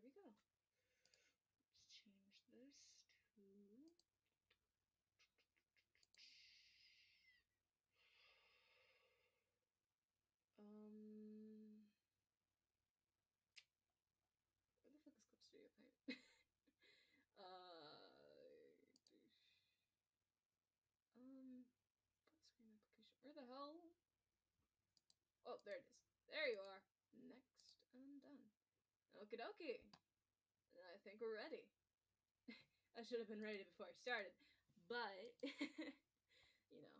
we go. Let's change this to... Where the fuck is Clip Studio Paint? Full screen application. Where the hell? Oh, there it is. There you are. Next, and done. Okie dokie. I think we're ready. I should have been ready before I started, but you know,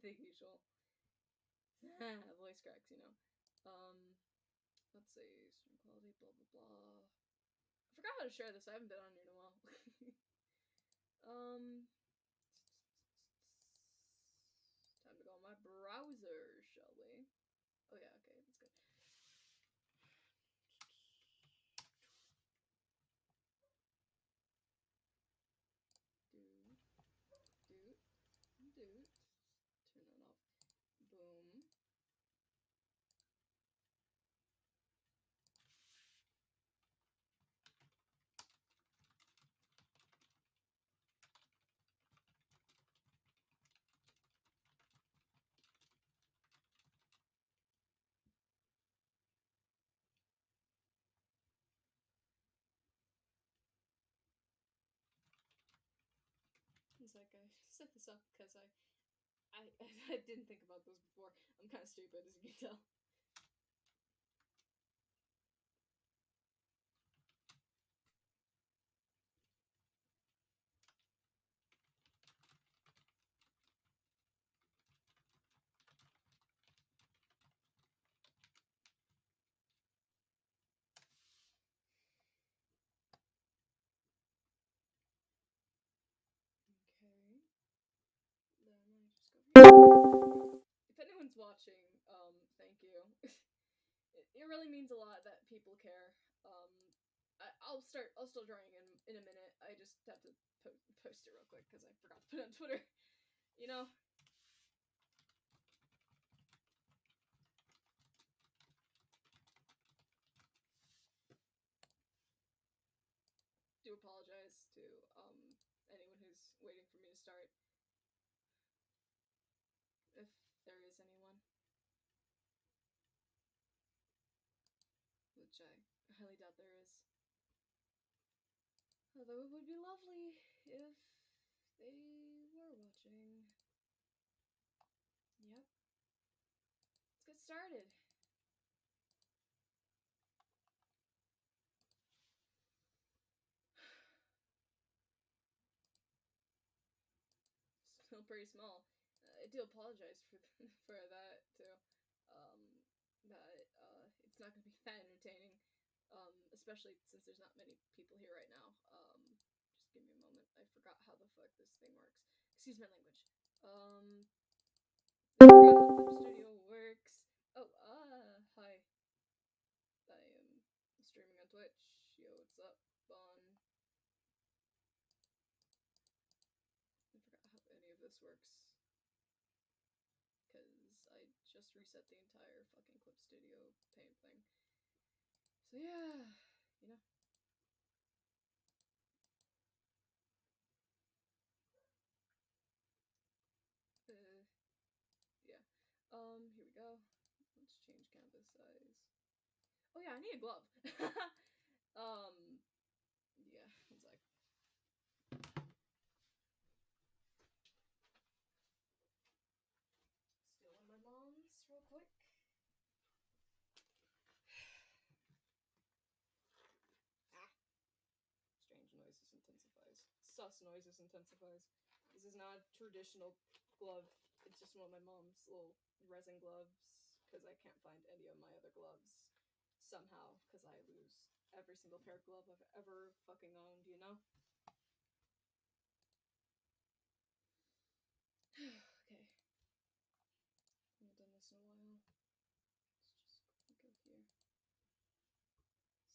the usual voice cracks. You know. Let's see, stream quality, blah blah blah. I forgot how to share this. I haven't been on here in a while. Time to go on my browser, shall we? Oh yeah, okay, that's good. Dude. Turn that off. Boom. It's like I set this up because I didn't think about those before. I'm kind of stupid, as you can tell. Okay. Then I just go here. If anyone's watching, thank you. It really means a lot that people care. I'll start drawing in a minute. I just have to post it real quick because I forgot to put it on Twitter. You know. Do apologize to anyone who's waiting for me to start. If there is anyone. Which I highly doubt there is. Although it would be lovely if they were watching. Yep. Let's get started. Still pretty small. I do apologize for that too. That it's not going to be that entertaining. Especially since there's not many people here right now. Just give me a moment. I forgot how the fuck this thing works. Excuse my language. I forgot how the studio works. Oh, hi. I am streaming on Twitch. Yo, what's up, Bon? I forgot how any of this works. Because I just reset the entire fucking Clip Studio Paint thing. So yeah, you know. Yeah. Here we go. Let's change canvas size. Oh yeah, I need a glove. Yeah, it's like... Steal one of my mom's real quick. Strange noises intensifies. Sus noises intensifies. This is not a traditional glove. It's just one of my mom's little resin gloves because I can't find any of my other gloves somehow because I lose every single pair of glove I've ever fucking owned, you know? Okay. I haven't done this in a while. Let's just go here.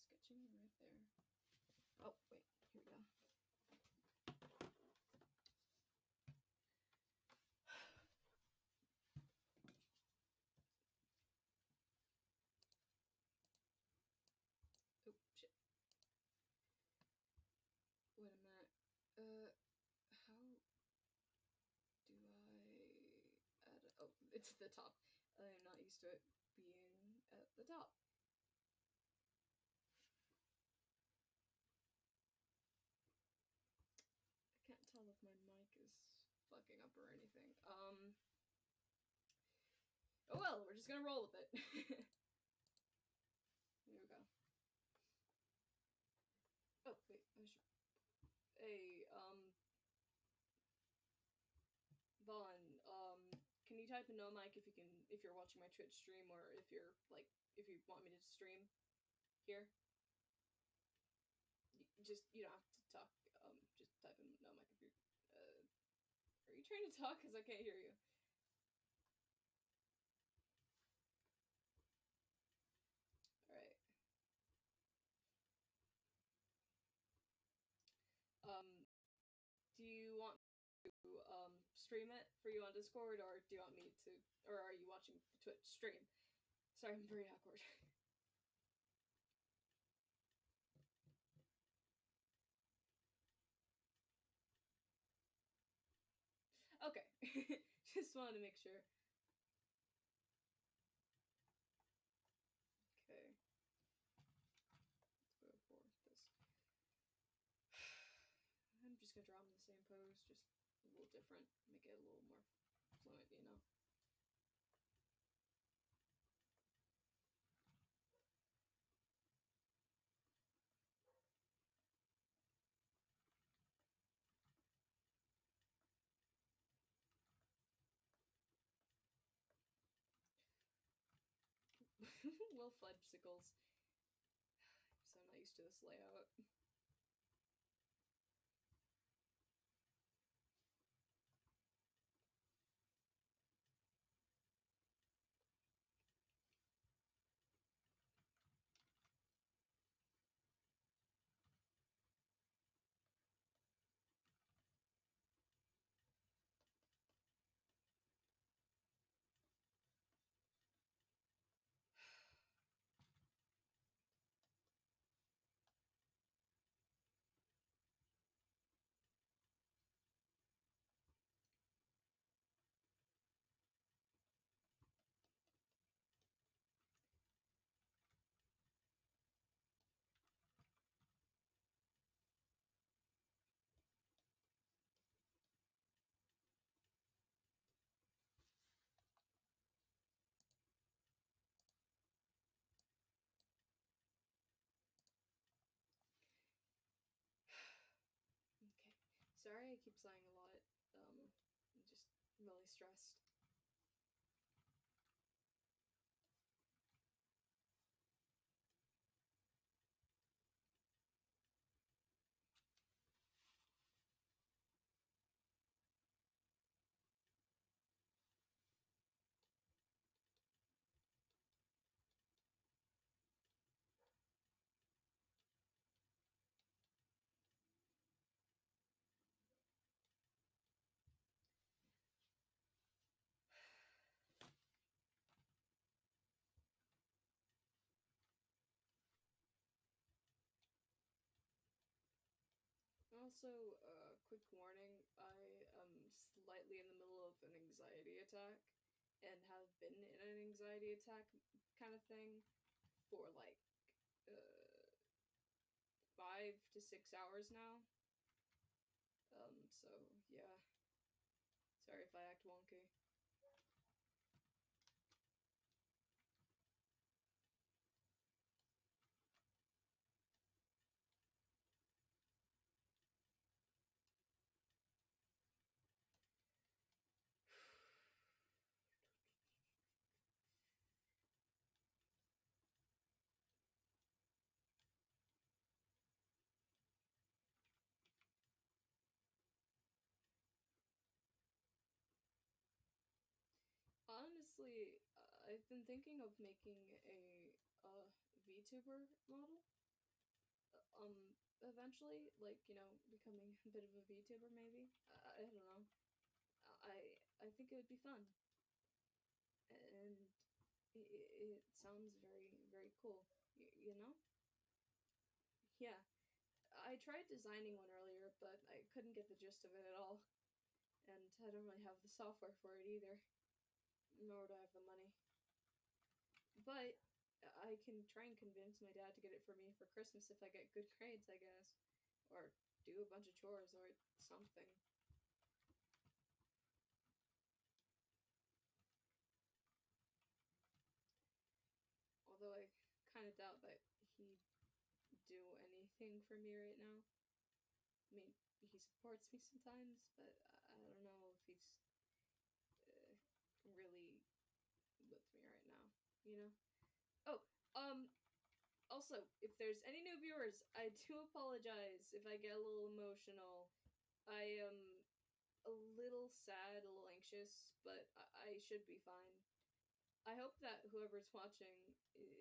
Sketching right there. Oh, wait. Here we go. it's at the top. I am not used to it being at the top. I can't tell if my mic is fucking up or anything. Oh well, we're just gonna roll with it. There we go. Oh, wait, I should... Hey, Vaughn, can you type in no mic if you can, if you're watching my Twitch stream, or if you're, like, if you want me to stream here? You don't have to talk, just type in no mic if you're, are you trying to talk? Because I can't hear you. Alright. Do you want to, stream it for you on Discord, or do you want me to, or are you watching the Twitch stream? Sorry, I'm very awkward. Okay. Just wanted to make sure. Okay. Let's go for this. I'm just gonna draw them in the same pose, just a little different, make it a little more fluent, you know? Well, fudgesicles. So I'm not used to this layout. Okay. Sorry I keep sighing a lot. I'm just really stressed. Also, quick warning, I am slightly in the middle of an anxiety attack, and have been in an anxiety attack kind of thing for like, 5 to 6 hours now. So, yeah. Sorry if I act wonky. Honestly, I've been thinking of making a VTuber model. Eventually, like, you know, becoming a bit of a VTuber, maybe. I don't know. I think it would be fun, and it sounds very, very cool. You know? Yeah. I tried designing one earlier, but I couldn't get the gist of it at all, and I don't really have the software for it either. nor do I have the money. But I can try and convince my dad to get it for me for Christmas if I get good grades, I guess. Or do a bunch of chores or something. Although I kind of doubt that he'd do anything for me right now. I mean, he supports me sometimes, but I don't know if he's really with me right now, you know? Oh, also, if there's any new viewers, I do apologize if I get a little emotional. I am a little sad, a little anxious, but I should be fine. I hope that whoever's watching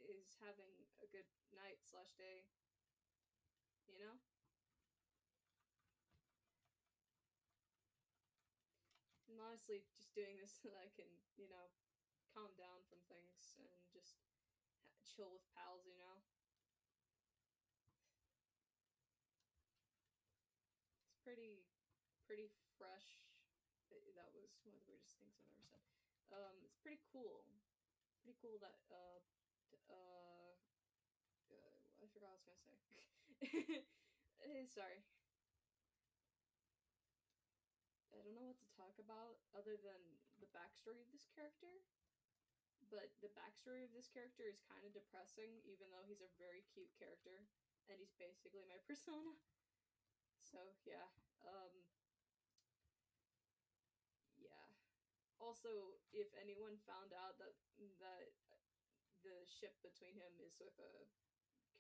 is having a good night slash day, you know? I'm honestly just doing this so that I can, calm down from things and just chill with pals, you know? It's pretty fresh. That was one of the weirdest things I've ever said. It's pretty cool. Pretty cool that, I forgot what I was gonna say. Sorry. I don't know what to talk about other than the backstory of this character. But the backstory of this character is kind of depressing, even though he's a very cute character, and he's basically my persona. So yeah, yeah. Also, if anyone found out that the ship between him is with a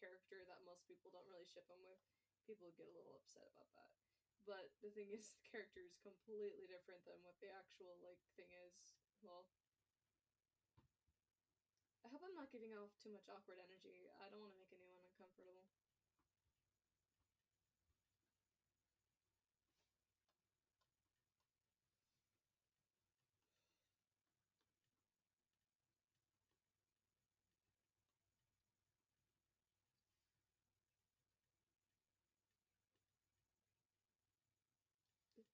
character that most people don't really ship him with, people would get a little upset about that. But the thing is, the character is completely different than what the actual thing is. Well, I hope I'm not giving off too much awkward energy. I don't want to make anyone uncomfortable. Oops.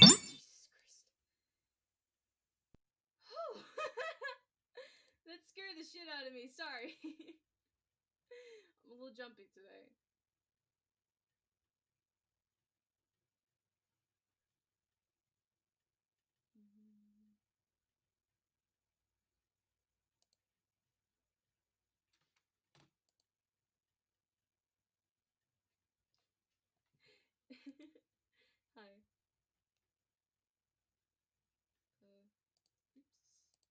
Jesus Christ. That scared the shit out of me. Sorry. I'm a little jumpy today. Hi. Oops.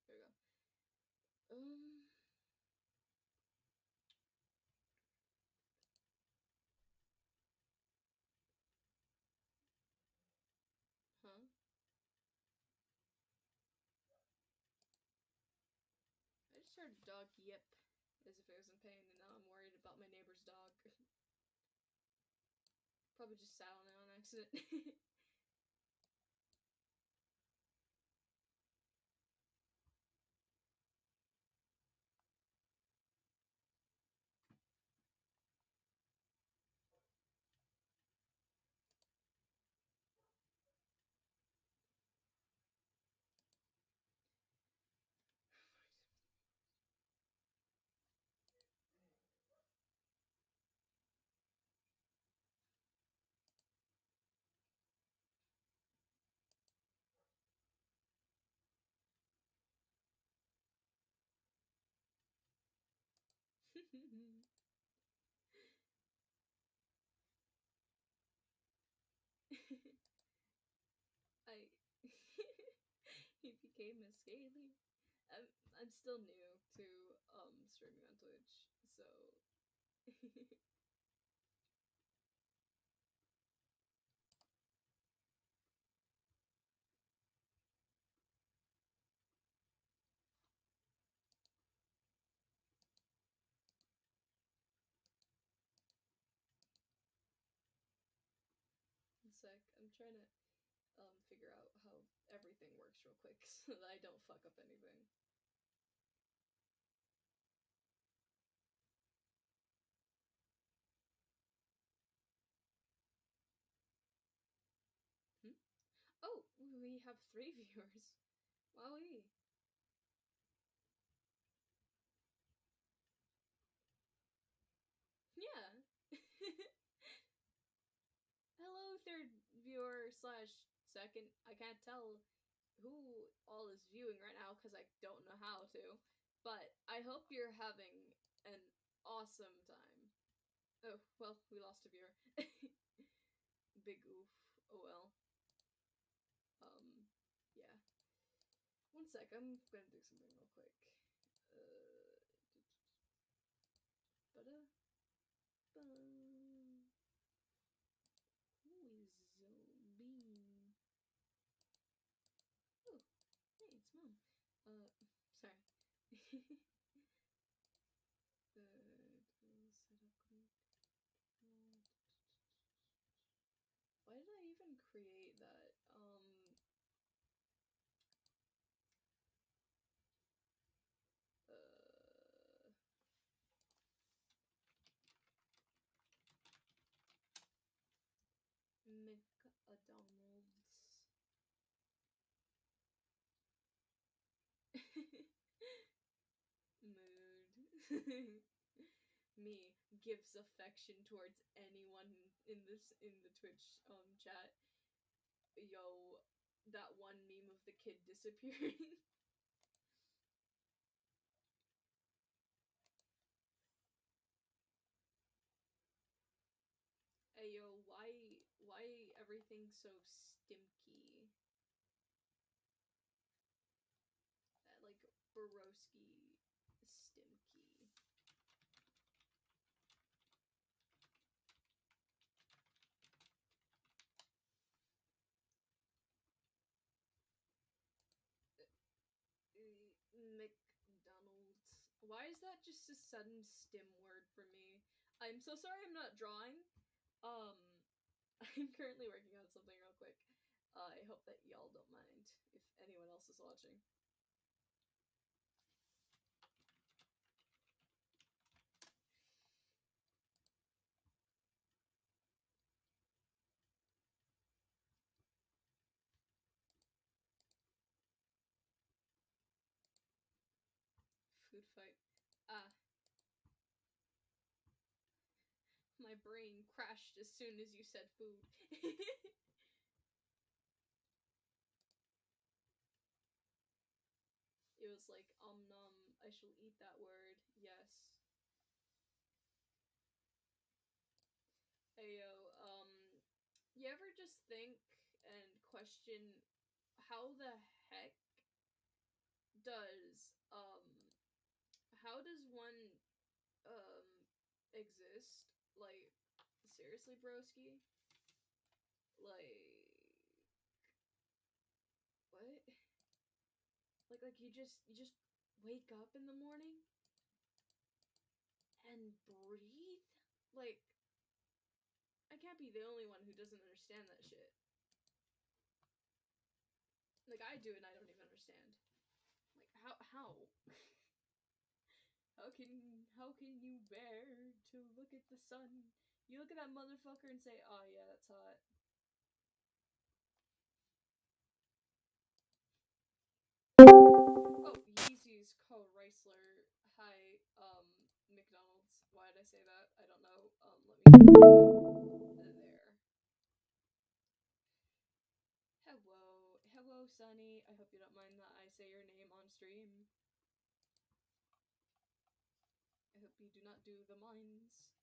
There we go. Um. Huh? I just heard a dog yip as if it was in pain, and now I'm worried about my neighbor's dog. Probably just sat on it on accident. I he became a scaly. I'm I'm still new to streaming on Twitch, so one sec. I'm trying to figure out how everything works real quick so that I don't fuck up anything. Hmm? Oh, we have 3 viewers. Wowee. Yeah. Hello, third viewer slash second. I can't tell who all is viewing right now because I don't know how to. But I hope you're having an awesome time. Oh, well, we lost a viewer. Big oof. Oh well. Yeah. One sec, I'm gonna do something real quick. Ba-da. Who is Zombie? Oh, hey, it's Mom. Sorry. Setup group. Why did I even create that? McDonald's. Mood. Me gives affection towards anyone in the Twitch chat. Yo, that one meme of the kid disappearing. Hey yo, why everything so stimky? Like Borowski stimky. McDonald's. Why is that just a sudden stim word for me? I'm so sorry I'm not drawing. Um, I'm currently working on something real quick. I hope that y'all don't mind if anyone else is watching. Food fight. Ah, my brain crashed as soon as you said food. It was like, nom, I shall eat that word, yes. Ayo, you ever just think and question how the heck does, how does one, exist? Like, seriously, broski? Like, what? You just wake up in the morning and breathe? Like, I can't be the only one who doesn't understand that shit. Like, I do and I don't even understand. Like, how? How can you bear to look at the sun? You look at that motherfucker and say, oh yeah, that's hot. Oh, Yeezy's co-Reisler. Hi, McDonald's. Why did I say that? I don't know. Let me there. Hello, Sunny. I hope you don't mind that I say your name on stream. I hope do not do the mines.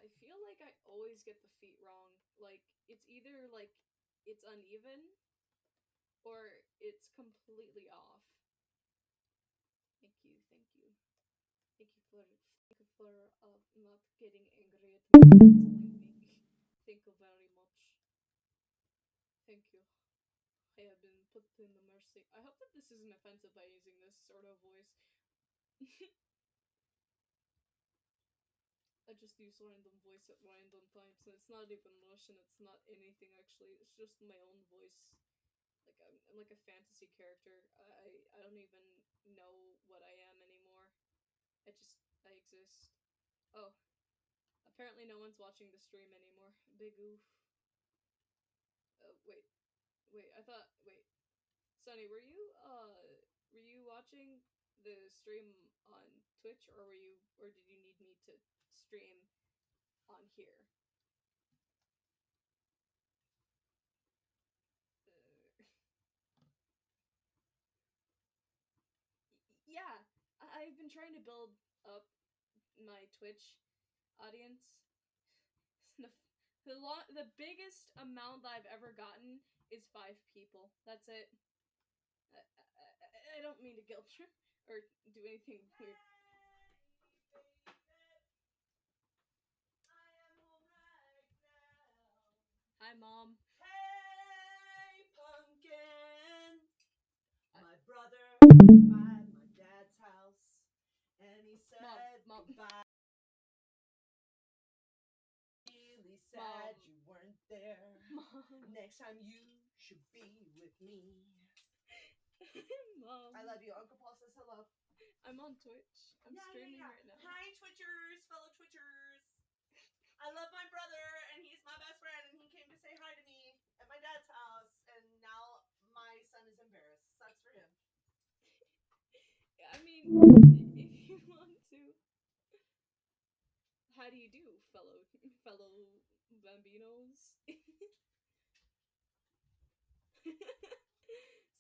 I feel like I always get the feet wrong. Like, it's either, like, it's uneven, or it's completely off. Thank you, thank you. Thank you for not getting angry at me and telling me. Thank you very much. Thank you. I have been put in the mercy. I hope that this isn't offensive by using this sort of voice. I just use random voice at random times, and it's not even Russian, it's not anything actually, it's just my own voice. Like, I'm like a fantasy character. I don't even know what I am anymore. I exist. Oh, apparently no one's watching the stream anymore. Big oof. Wait. Sonny, were you watching the stream on Twitch, or did you need me to stream on here? Yeah, I've been trying to build up my Twitch audience. The biggest amount that I've ever gotten is 5 people. That's it. I don't mean to guilt trip or do anything weird. Hi, Mom. Hey, pumpkin! My brother came by my dad's house, and he said Mom. goodbye. Really sad you weren't there. Mom. Next time you should be with me. Mom. I love you. Uncle Paul says hello. I'm on Twitch. I'm streaming right now. Hi, Twitchers, fellow Twitchers. I love my brother, and he's my best friend, and he came to say hi to me at my dad's house, and now my son is embarrassed. Sucks for him. I mean, if you want to. How do you do, fellow bambinos?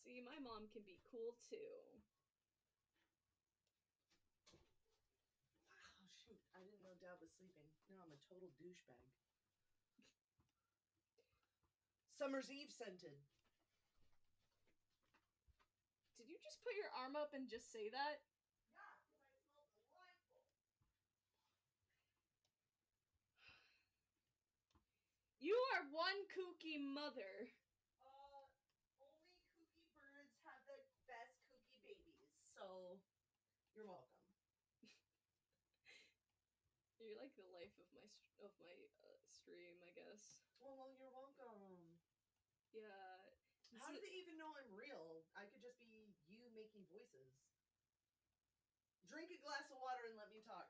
See, my mom can be cool too. Wow, shoot. I didn't know Dad was sleeping. Now I'm a total douchebag. Summer's Eve scented. Did you just put your arm up and just say that? Yeah, because I smell delightful. You are one kooky mother. Only kooky birds have the best kooky babies, so you're welcome. You're like the life of my stream, I guess. Well, you're welcome. Yeah. How do they even know I'm real? I could just be you making voices. Drink a glass of water and let me talk.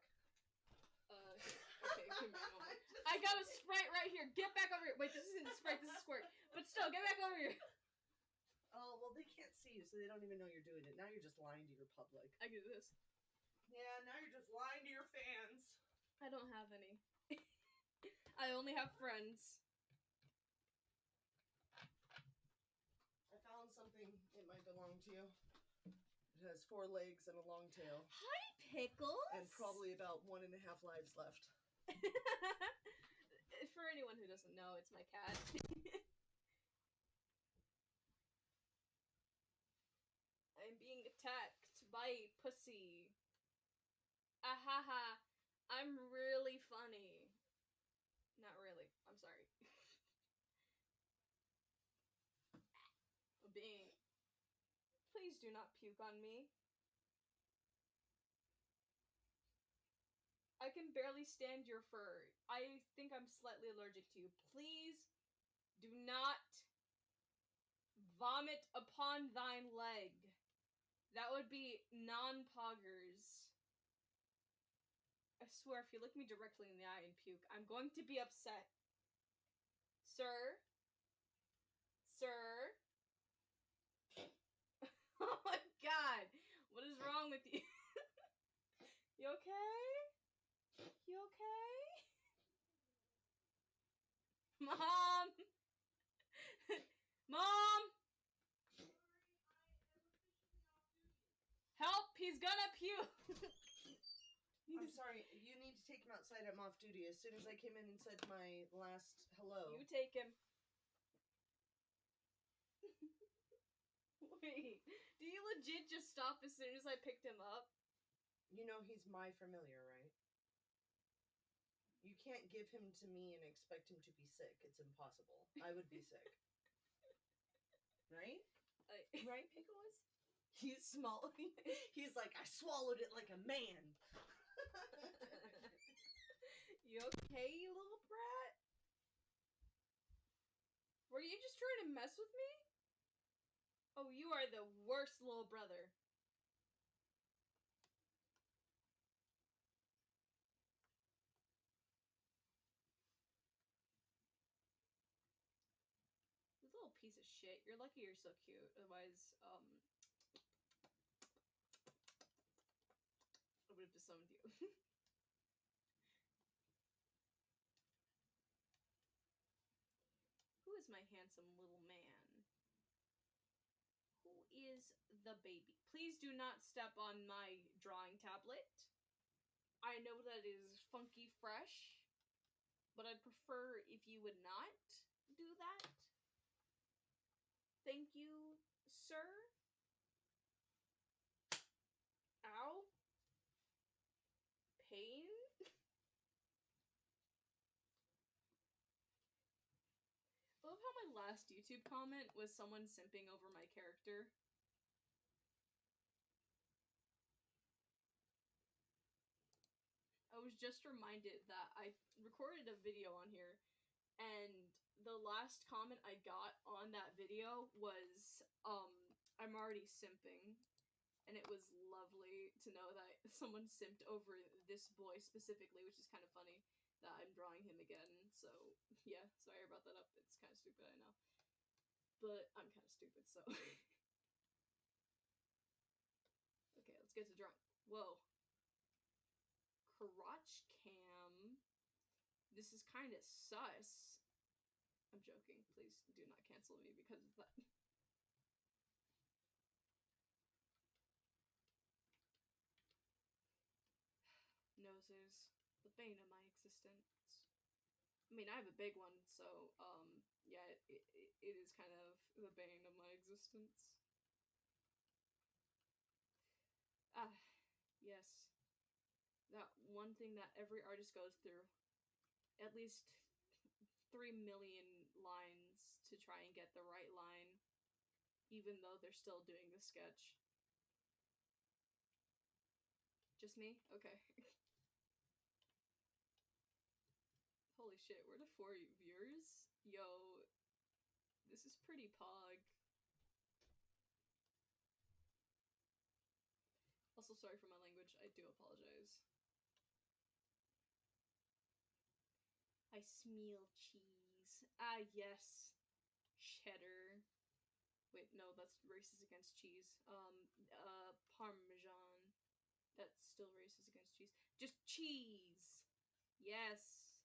Okay, give me a moment. I got a Sprite right here. Get back over here. Wait, this isn't Sprite, this is Squirt. But still, get back over here. Oh, well, they can't see you, so they don't even know you're doing it. Now you're just lying to your public. I can do this. Yeah, now you're just lying to your fans. I don't have any. I only have friends. I found something. It might belong to you. It has 4 legs and a long tail. Hi, Pickles! And probably about 1.5 lives left. For anyone who doesn't know, it's my cat. I'm being attacked by a pussy. Ahaha. I'm really funny. Not really. I'm sorry. Please do not puke on me. I can barely stand your fur. I think I'm slightly allergic to you. Please do not vomit upon thine leg. That would be non-poggers. I swear, if you look me directly in the eye and puke, I'm going to be upset. Sir? Sir? Oh my god! What is wrong with you? You okay? You okay? Mom! Mom! Help! He's gonna puke! I'm sorry, you need to take him outside. I'm off duty. As soon as I came in and said my last hello. You take him. Wait, do you legit just stop as soon as I picked him up? You know he's my familiar, right? You can't give him to me and expect him to be sick. It's impossible. I would be sick. Right? Right, Pickles? He's small. He's like, I swallowed it like a man. You okay, you little brat? Were you just trying to mess with me? Oh, you are the worst little brother. This little piece of shit. You're lucky you're so cute. Otherwise, I would have disowned you. Who is my handsome little man? Who is the baby? Please do not step on my drawing tablet. I know that is funky fresh, but I'd prefer if you would not do that. Thank you, sir. Ow. Pain? I love how my last YouTube comment was someone simping over my character. I was just reminded that I recorded a video on here, and the last comment I got on that video was, I'm already simping. And it was lovely to know that someone simped over this boy specifically, which is kind of funny that I'm drawing him again. So, yeah, sorry about that up. It's kind of stupid, I know. But I'm kind of stupid, so. Okay, let's get to drawing. Whoa. Crotch cam. This is kind of sus. I'm joking. Please do not cancel me because of that. Noses. The bane of my existence. I mean, I have a big one, so, yeah, it is kind of the bane of my existence. Ah, yes. That one thing that every artist goes through. At least 3 million lines to try and get the right line, even though they're still doing the sketch. Just me? Okay. Holy shit, we're to 4 viewers? Yo, this is pretty pog. Also, sorry for my language, I do apologize. I smell cheese. Ah, yes. Cheddar. Wait, no, that's racist against cheese. Parmesan. That's still racist against cheese. Just cheese! Yes!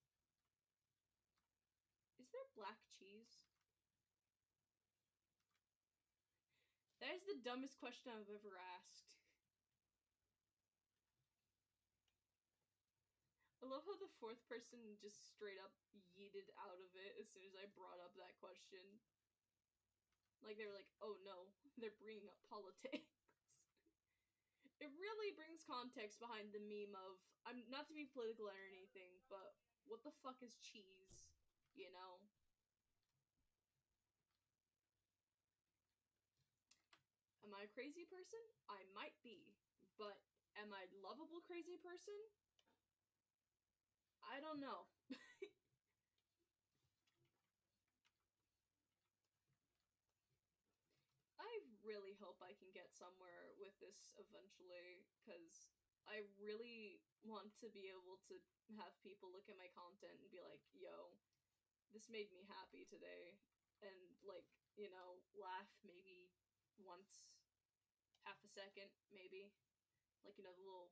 Is there black cheese? That is the dumbest question I've ever asked. I love how the 4th person just straight up yeeted out of it as soon as I brought up that question. Like, they were like, oh no, they're bringing up politics. It really brings context behind the meme of, I'm not to be political or anything, but what the fuck is cheese? You know? Am I a crazy person? I might be. But am I a lovable crazy person? I don't know. I really hope I can get somewhere with this eventually, because I really want to be able to have people look at my content and be like, yo, this made me happy today. And, like, you know, laugh maybe once, half a second, maybe. Like, you know, the little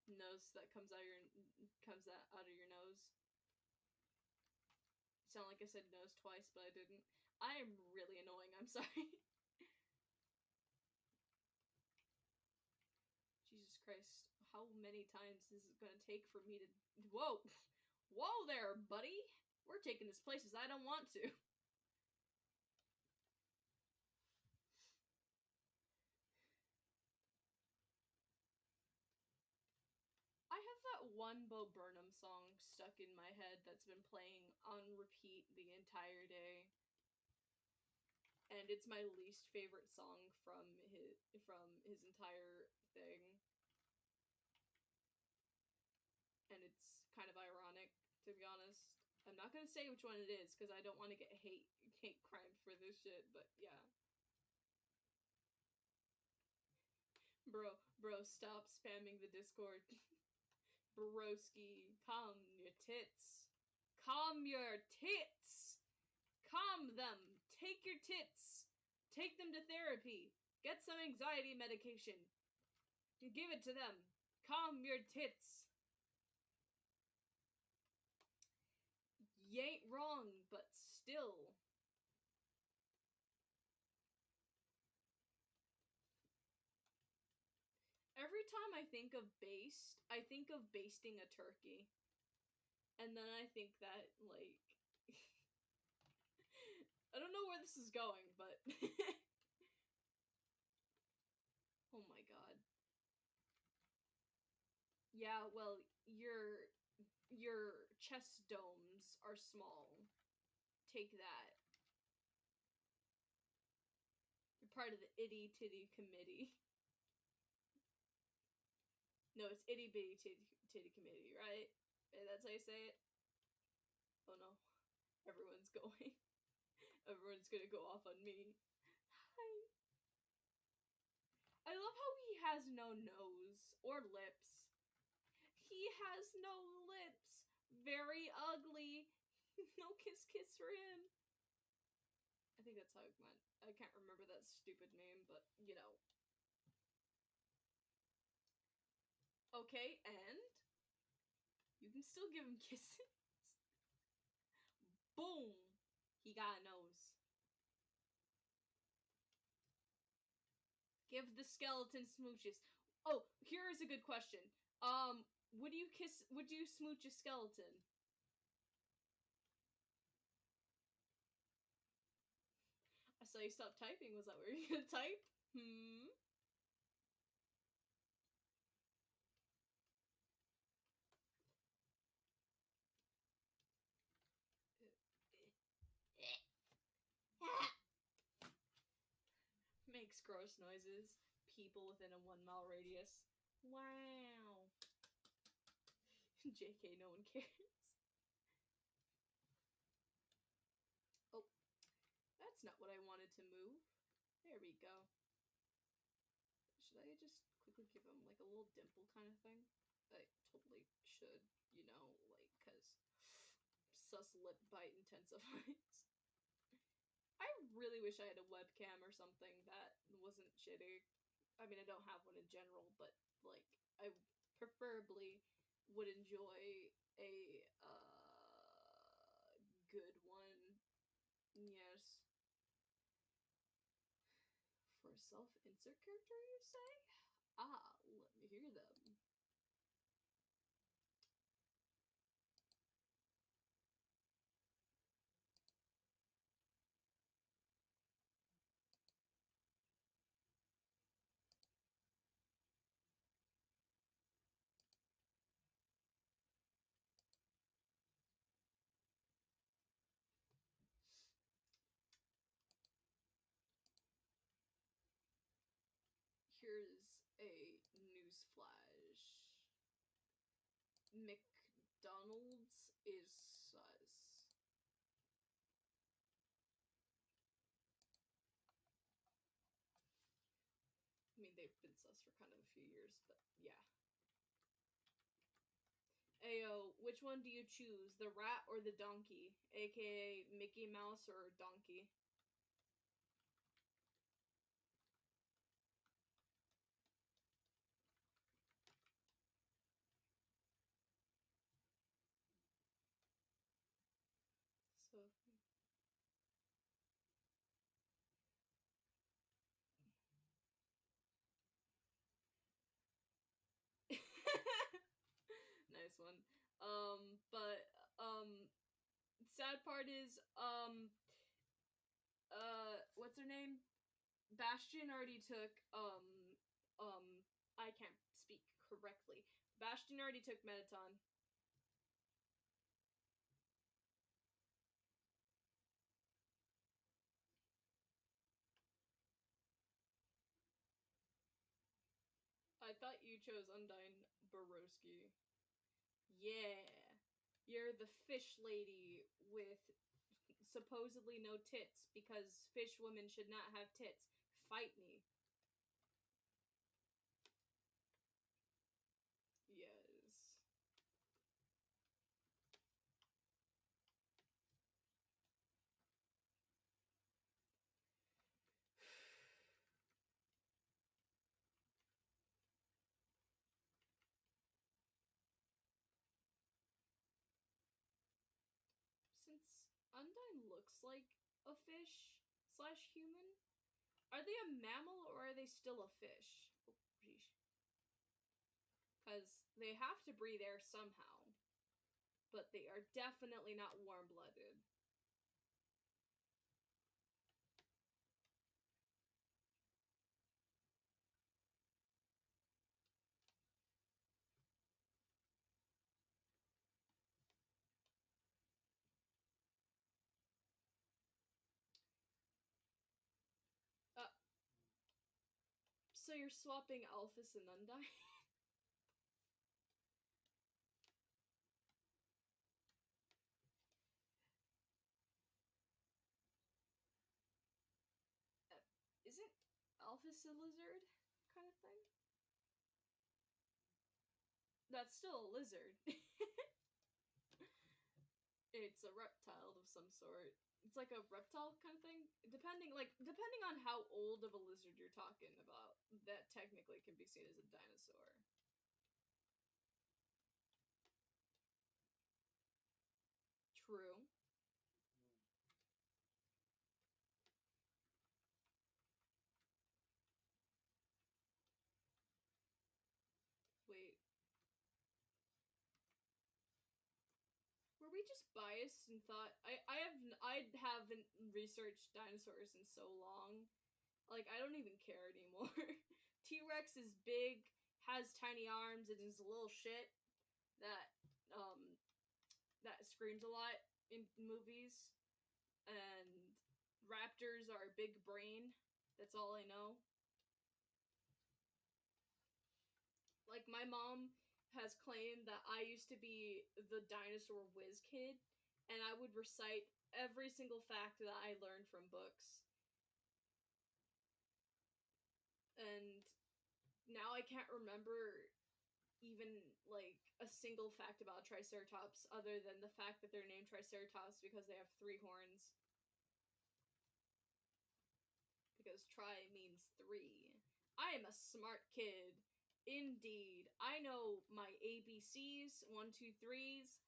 nose that comes out of your nose. Sound like I said nose twice, but I didn't. I am really annoying, I'm sorry. Jesus Christ. how many times this is gonna take for me to. Whoa! Whoa there, buddy! We're taking this places I don't want to. I have that one Bo Burnham song stuck in my head that's been playing on repeat the entire day. And it's my least favorite song from his entire thing. And it's kind of ironic, to be honest. I'm not gonna say which one it is, because I don't want to get hate crimed for this shit, but yeah. Bro, stop spamming the Discord. Broski, calm your tits. Calm your tits! Calm them! Take your tits! Take them to therapy! Get some anxiety medication! Give it to them! Calm your tits! You ain't wrong, but still. Every time I think of baste, I think of basting a turkey. And then I think that, like... I don't know where this is going, but... Oh my god. Yeah, well, your chest domes are small. Take that. You're part of the itty titty committee. No, it's itty bitty titty committee, right? That's how you say it? Oh no. Everyone's going. Everyone's gonna go off on me. Hi. I love how he has no nose or lips. He has no lips. Very ugly. No kiss for him. I think that's how it went. I can't remember that stupid name, but you know. Okay, and you can still give him kisses. Boom! He got a nose. Give the skeleton smooches. Oh, here is a good question. Would you smooch a skeleton? I saw you stop typing. Was that where you gonna type? Makes gross noises. People within a 1 mile radius. Wow. JK, no one cares. Oh, that's not what I wanted to move. There we go. Should I just quickly give him like a little dimple kind of thing? I totally should, you know, like, cause sus lip bite intensifies. I really wish I had a webcam or something that wasn't shitty. I mean, I don't have one in general, but like, I preferably would enjoy a good one. Yes. For a self-insert character, you say? Ah, let me hear them. Here's a newsflash. McDonald's is sus. I mean, they've been sus for kind of a few years, but yeah. Ayo, which one do you choose? The rat or the donkey? AKA Mickey Mouse or Donkey? So... But sad part is what's her name? Bastion already took I can't speak correctly. Bastion already took Mettaton. I thought you chose Undyne Borowski. Yeah. You're the fish lady with supposedly no tits because fish women should not have tits. Fight me. Yes. Since Undyne looks like a fish slash human, are they a mammal or are they still a fish? Because they have to breathe air somehow, but they are definitely not warm blooded. So you're swapping Alphys and Undyne? Isn't Alphys a lizard kind of thing? That's still a lizard. It's a reptile of some sort. It's like a reptile kind of thing. Depending on how old of a lizard you're talking about, that technically can be seen as a dinosaur. True. Wait. Were we just biased and thought I haven't researched dinosaurs in so long. Like I don't even care anymore. T-Rex is big, has tiny arms, and is a little shit that that screams a lot in movies. And raptors are a big brain. That's all I know. Like my mom has claimed that I used to be the dinosaur whiz kid, and I would recite every single fact that I learned from books. And now I can't remember even like a single fact about Triceratops other than the fact that they're named Triceratops because they have 3 horns. Because tri means 3. I am a smart kid. Indeed. I know my ABCs, 1, 2, 3s,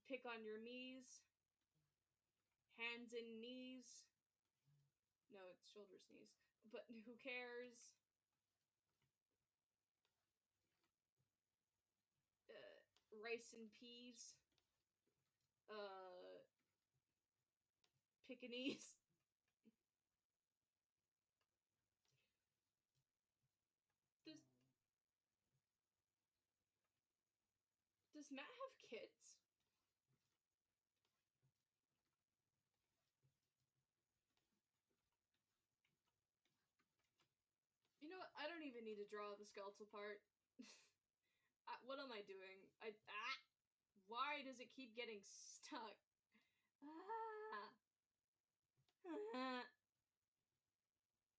pick on your me's, hands and knees. No, it's shoulders, knees. But who cares? Rice and peas. Pekingese. Does does Matt have kids? You know what? I don't even need to draw the skeletal part. What am I doing? Why does it keep getting stuck?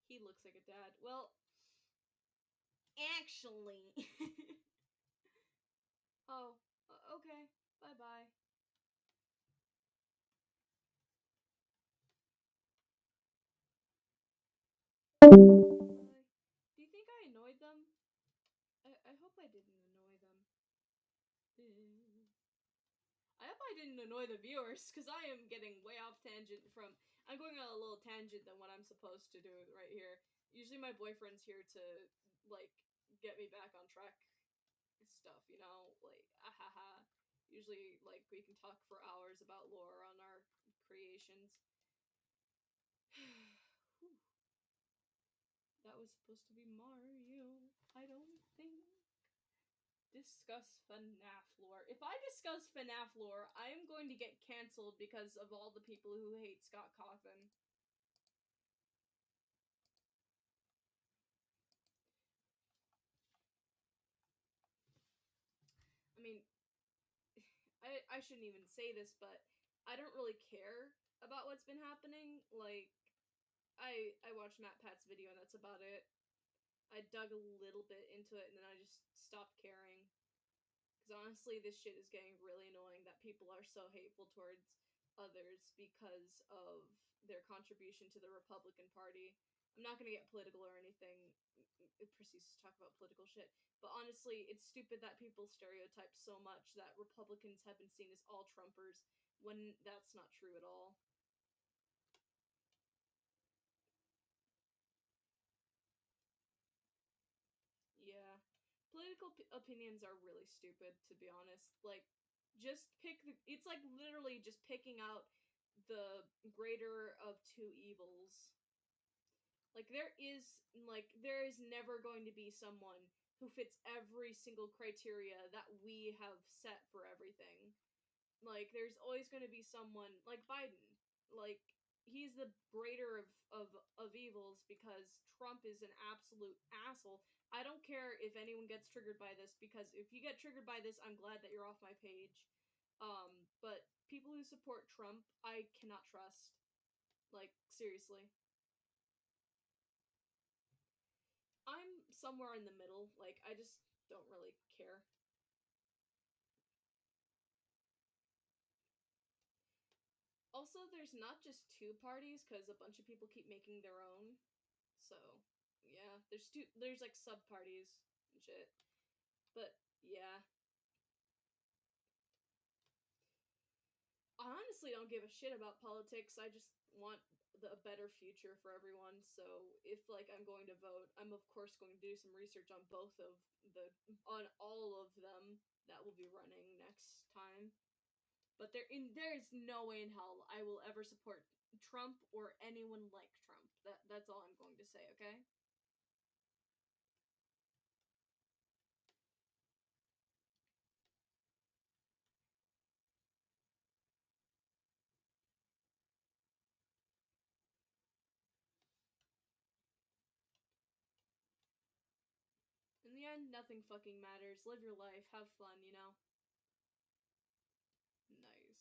He looks like a dad. Well, actually. Oh, okay. Bye bye. Do you think I annoyed them? I hope I didn't annoy them. I hope I didn't annoy the viewers, because I am getting way off tangent from. I'm going on a little tangent than what I'm supposed to do right here. Usually my boyfriend's here to, like, get me back on track. stuff, you know? Like, ahaha. Usually, like, we can talk for hours about lore on our creations. That was supposed to be Mario. I don't think. Discuss FNAF lore. If I discuss FNAF lore, I am going to get cancelled because of all the people who hate Scott Cawthon. I mean, I shouldn't even say this, but I don't really care about what's been happening. Like, I watched Matt Pat's video and that's about it. I dug a little bit into it and then I just stopped caring. Because honestly, this shit is getting really annoying that people are so hateful towards others because of their contribution to the Republican Party. I'm not gonna get political or anything. It proceeds to talk about political shit. But honestly, it's stupid that people stereotype so much that Republicans have been seen as all Trumpers when that's not true at all. Yeah. Political opinions are really stupid, to be honest. Like, just pick the. It's like literally just picking out the greater of two evils. Like, there is never going to be someone who fits every single criteria that we have set for everything. Like, there's always going to be someone like Biden. Like, he's the greater of evils because Trump is an absolute asshole. I don't care if anyone gets triggered by this because if you get triggered by this, I'm glad that you're off my page. But people who support Trump, I cannot trust. Like, seriously. I'm somewhere in the middle. Like, I just don't really care. Also, there's not just two parties because a bunch of people keep making their own. So, yeah, there's like sub parties and shit. But yeah, I honestly don't give a shit about politics. I just want a better future for everyone. So if like I'm going to vote, I'm of course going to do some research on on all of them that will be running next time. But there is no way in hell I will ever support Trump or anyone like Trump. That's all I'm going to say, okay? In the end, nothing fucking matters. Live your life, have fun, you know? Nice.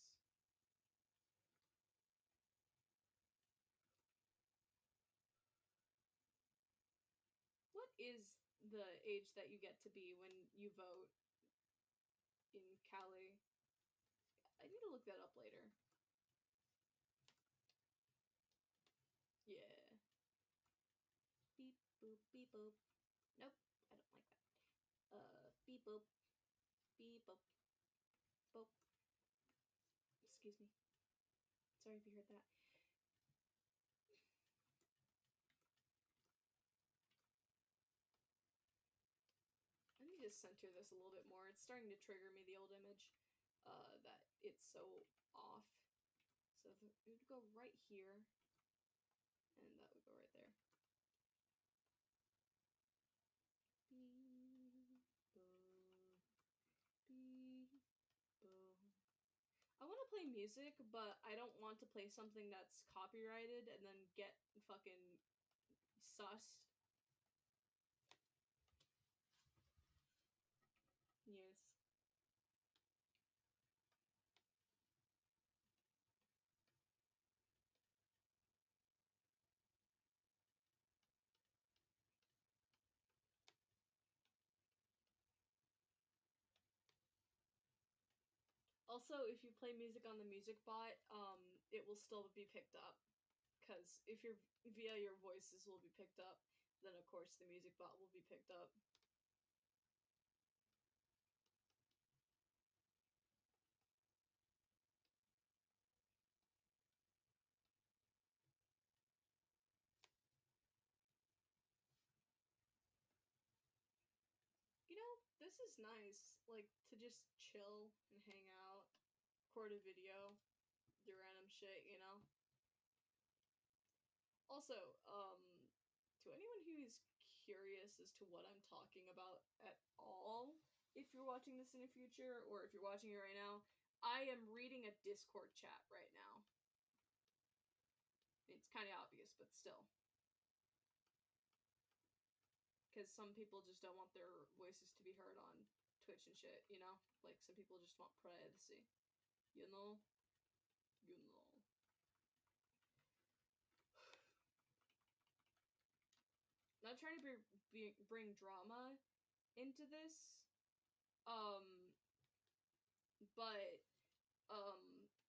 What is the age that you get to be when you vote in Cali? I need to look that up later. Yeah. Beep boop beep boop. Nope, I don't like that. Beep boop. Beep boop. Boop. Excuse me. Sorry if you heard that. Let me just center this a little bit more. It's starting to trigger me, the old image. That it's so off. So it would go right here. And that would go right there. I want to play music, but I don't want to play something that's copyrighted and then get fucking sussed. Yes. Also, if you play music on the music bot, it will still be picked up. Because if you're via your voices will be picked up, then of course the music bot will be picked up. You know, this is nice. Like, to just chill and hang out, record a video, do random shit, you know? Also, to anyone who's curious as to what I'm talking about at all, if you're watching this in the future, or if you're watching it right now, I am reading a Discord chat right now. It's kind of obvious, but still. Because some people just don't want their voices to be heard on Twitch and shit, you know? Like, some people just want privacy. You know? You know. Not trying to bring drama into this, but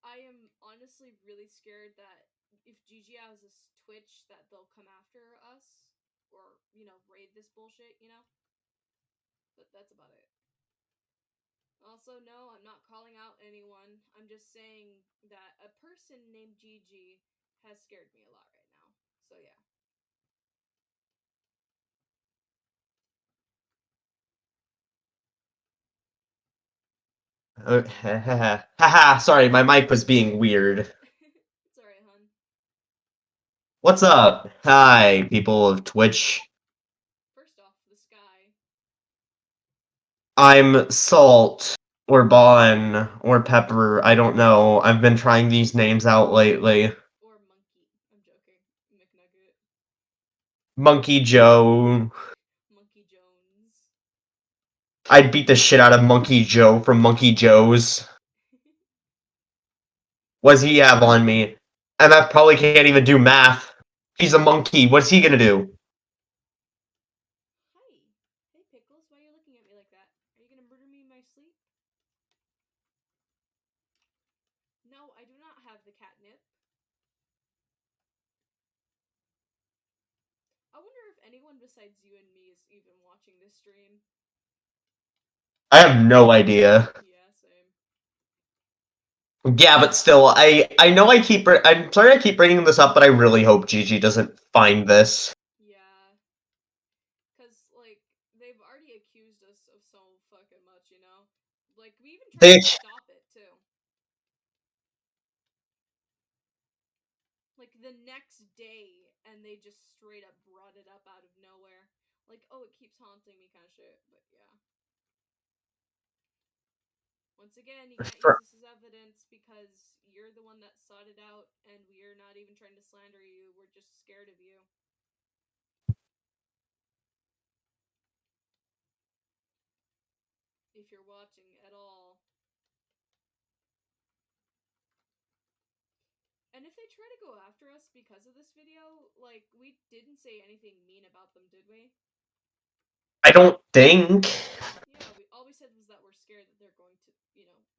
I am honestly really scared that if Gigi has this Twitch, that they'll come after us or raid this bullshit. But that's about it. Also, no, I'm not calling out anyone. I'm just saying that a person named Gigi has scared me a lot right now. So yeah. Haha, sorry, my mic was being weird. It's alright, hun. What's up? Hi, people of Twitch. First off, the sky. I'm Salt, or Bon, or Pepper, I don't know. I've been trying these names out lately. Or monkey. I'm joking. McNugget. Monkey Joe. Monkey Jones. I'd beat the shit out of Monkey Joe from Monkey Joe's. What does he have on me? MF probably can't even do math. He's a monkey. What's he gonna do? Hi. Hey, Pickles. Why are you looking at me like that? Are you gonna murder me in my sleep? No, I do not have the catnip. I wonder if anyone besides you and me is even watching this stream. I have no idea. Yeah, same. Yeah, but still, I know I'm sorry I keep bringing this up, but I really hope Gigi doesn't find this. Yeah. Because, like, they've already accused us of so fucking much, you know? Like, we even tried They to stop it, too. Like, the next day, and they just straight up brought it up out of nowhere. Like, oh, it keeps haunting me kind of shit, but yeah. Once again, you can't use for, this as evidence because you're the one that sought it out, and we're not even trying to slander you. We're just scared of you. If you're watching at all. And if they try to go after us because of this video, like, we didn't say anything mean about them, did we? I don't think. Yeah, all we said was that we're scared that they're going to,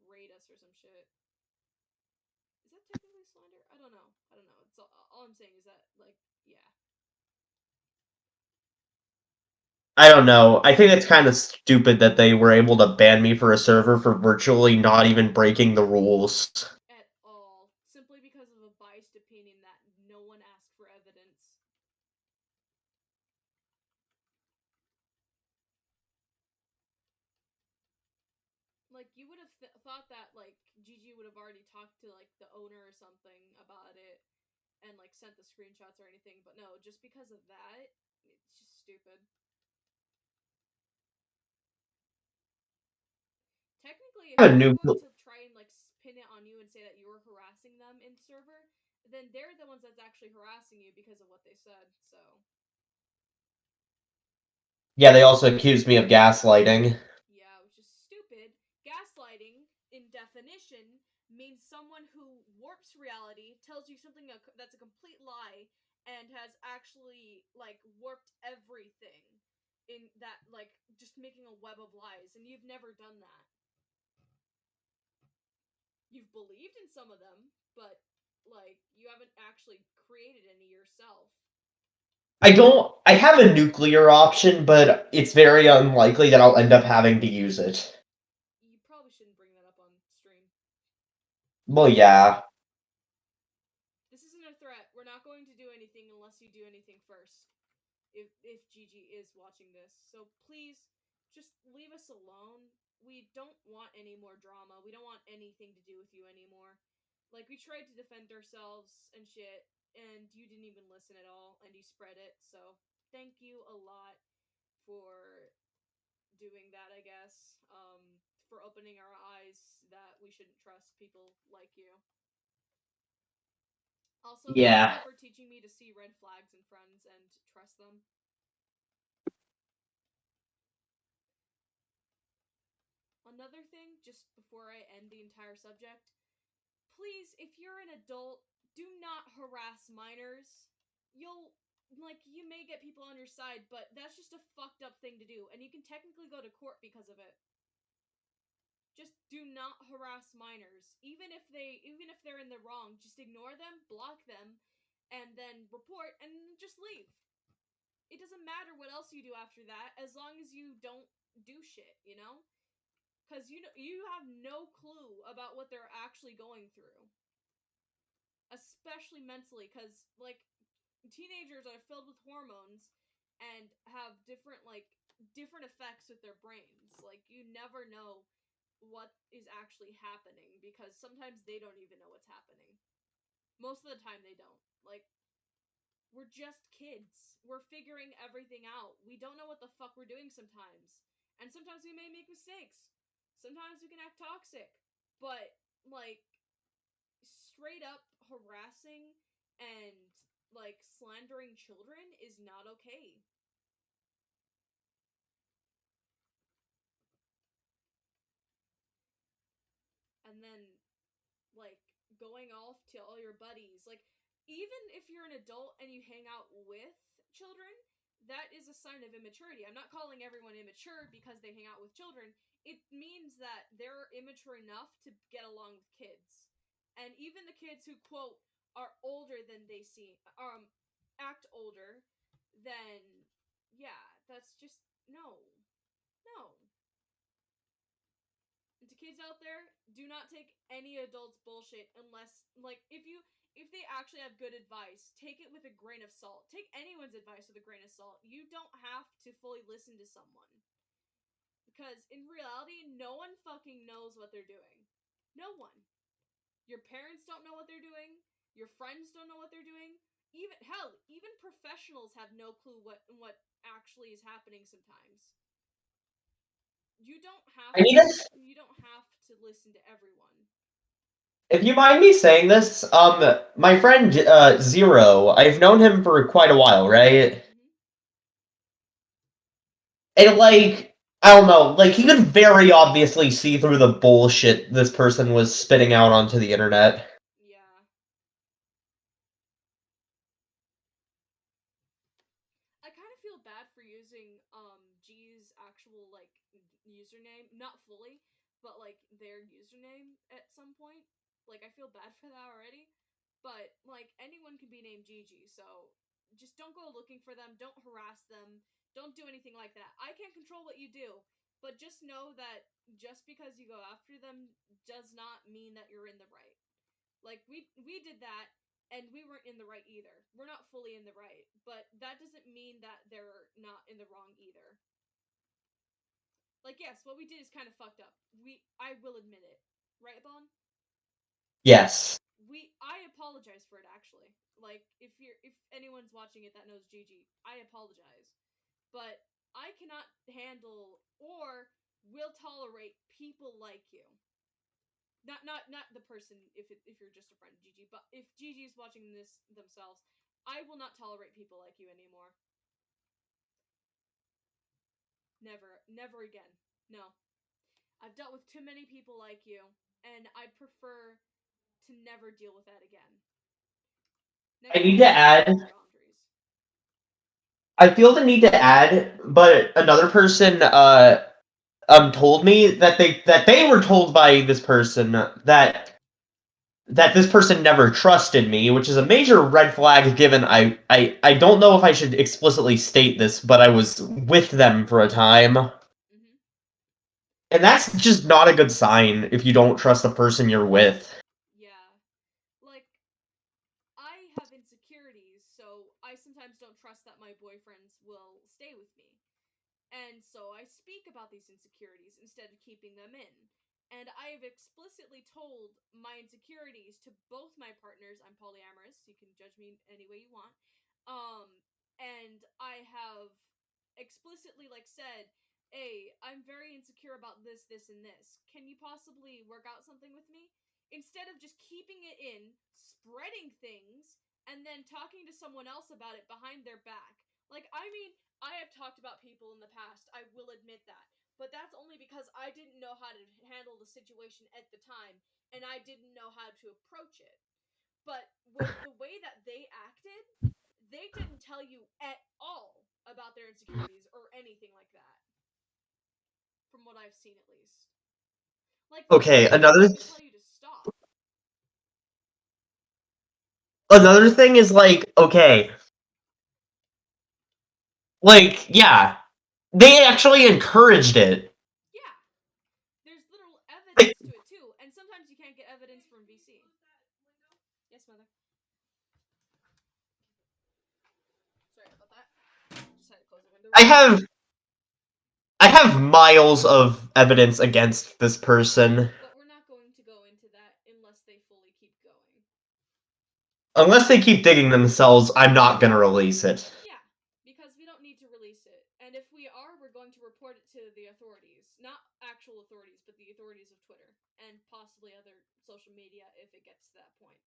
raid us or some shit. Is that technically slander? I don't know. It's all I'm saying is that, like, yeah. I don't know. I think it's kind of stupid that they were able to ban me for a server for virtually not even breaking the rules. At all. Simply because of a biased opinion that no one asked for evidence. Like, you would have thought that, like, Gigi would have already talked to, like, the owner or something about it and, like, sent the screenshots or anything, but no, just because of that, it's just stupid. Technically, if I have a they're new. going to try and, like, pin it on you and say that you were harassing them in server, then they're the ones that's actually harassing you because of what they said, so. Yeah, they also accused me of gaslighting. Yeah, which is stupid. Gaslighting, in definition, means someone who warps reality, tells you something that's a complete lie, and has actually, like, warped everything in that, like, just making a web of lies, and you've never done that. You've believed in some of them, but, like, you haven't actually created any yourself. I have a nuclear option, but it's very unlikely that I'll end up having to use it. You probably shouldn't bring that up on stream. Well, yeah. This isn't a threat. We're not going to do anything unless you do anything first. If Gigi is watching this. So please just leave us alone. We don't want any more drama. We don't want anything to do with you anymore. Like, we tried to defend ourselves and shit, and you didn't even listen at all, and you spread it, so thank you a lot for doing that, I guess. For opening our eyes that we shouldn't trust people like you. Also, thank Yeah. you for teaching me to see red flags in friends and trust them. Another thing, just before I end the entire subject, please, if you're an adult, do not harass minors. You may get people on your side, but that's just a fucked up thing to do, and you can technically go to court because of it. Just do not harass minors. Even if they're in the wrong, just ignore them, block them, and then report and just leave. It doesn't matter what else you do after that, as long as you don't do shit, you know? Because you have no clue about what they're actually going through, especially mentally. Because teenagers are filled with hormones and have different effects with their brains. Like, you never know what is actually happening because sometimes they don't even know what's happening. Most of the time they don't. Like, we're just kids. We're figuring everything out. We don't know what the fuck we're doing sometimes. And sometimes we may make mistakes. Sometimes we can act toxic. But, like, straight up harassing and, slandering children is not okay. And then, going off to all your buddies. Even if you're an adult and you hang out with children, that is a sign of immaturity. I'm not calling everyone immature because they hang out with children. It means that they're immature enough to get along with kids. And even the kids who, quote, are older than they seem, act older, then, yeah, that's just, no. No. And to kids out there, do not take any adult's bullshit unless, if they actually have good advice, take it with a grain of salt. Take anyone's advice with a grain of salt. You don't have to fully listen to someone. Because in reality, no one fucking knows what they're doing. No one. Your parents don't know what they're doing. Your friends don't know what they're doing. Even professionals have no clue what actually is happening sometimes. You don't have I need to. to listen to everyone. If you mind me saying this, my friend Zero, I've known him for quite a while, right? And I don't know, he could very obviously see through the bullshit this person was spitting out onto the internet. Yeah. I kind of feel bad for using G's actual username, not fully, but their username at some point. I feel bad for that already. But anyone can be named Gigi, so just don't go looking for them, don't harass them, don't do anything like that. I can't control what you do, but just know that just because you go after them does not mean that you're in the right. We did that and we weren't in the right either. We're not fully in the right, but that doesn't mean that they're not in the wrong either. Yes, what we did is kind of fucked up. I will admit it. Right, Bon? Yes. I apologize for it actually. If anyone's watching it that knows Gigi, I apologize. But I cannot handle or will tolerate people like you. Not the person if you're just a friend of Gigi, but if Gigi is watching this themselves, I will not tolerate people like you anymore. Never again. No. I've dealt with too many people like you, and I prefer to never deal with that again. I need to add. I feel the need to add, but another person told me that they were told by this person that this person never trusted me, which is a major red flag given I don't know if I should explicitly state this, but I was with them for a time. Mm-hmm. And that's just not a good sign if you don't trust the person you're with. Yeah. I have insecurities, so I sometimes don't trust that my boyfriends will stay with me. And so I speak about these insecurities instead of keeping them in. And I have explicitly told my insecurities to both my partners. I'm polyamorous. You can judge me any way you want. And I have explicitly said, hey, I'm very insecure about this, this, and this. Can you possibly work out something with me? Instead of just keeping it in, spreading things, and then talking to someone else about it behind their back. I have talked about people in the past, I will admit that. But that's only because I didn't know how to handle the situation at the time, and I didn't know how to approach it. But with the way that they acted, they didn't tell you at all about their insecurities or anything like that. From what I've seen, at least. Okay, They didn't tell you to stop. another thing is okay, yeah, they actually encouraged it. Yeah. There's literal evidence to it, too. And sometimes you can't get evidence from VC. Yes, mother. Sorry about that. Just had to close the window. I have miles of evidence against this person. But we're not going to go into that unless they fully keep going. Unless they keep digging themselves, I'm not gonna release it. Yeah, because we don't need to release it. And if we are, we're going to report it to the authorities. Not actual authorities, but the authorities of Twitter. And possibly other social media if it gets to that point.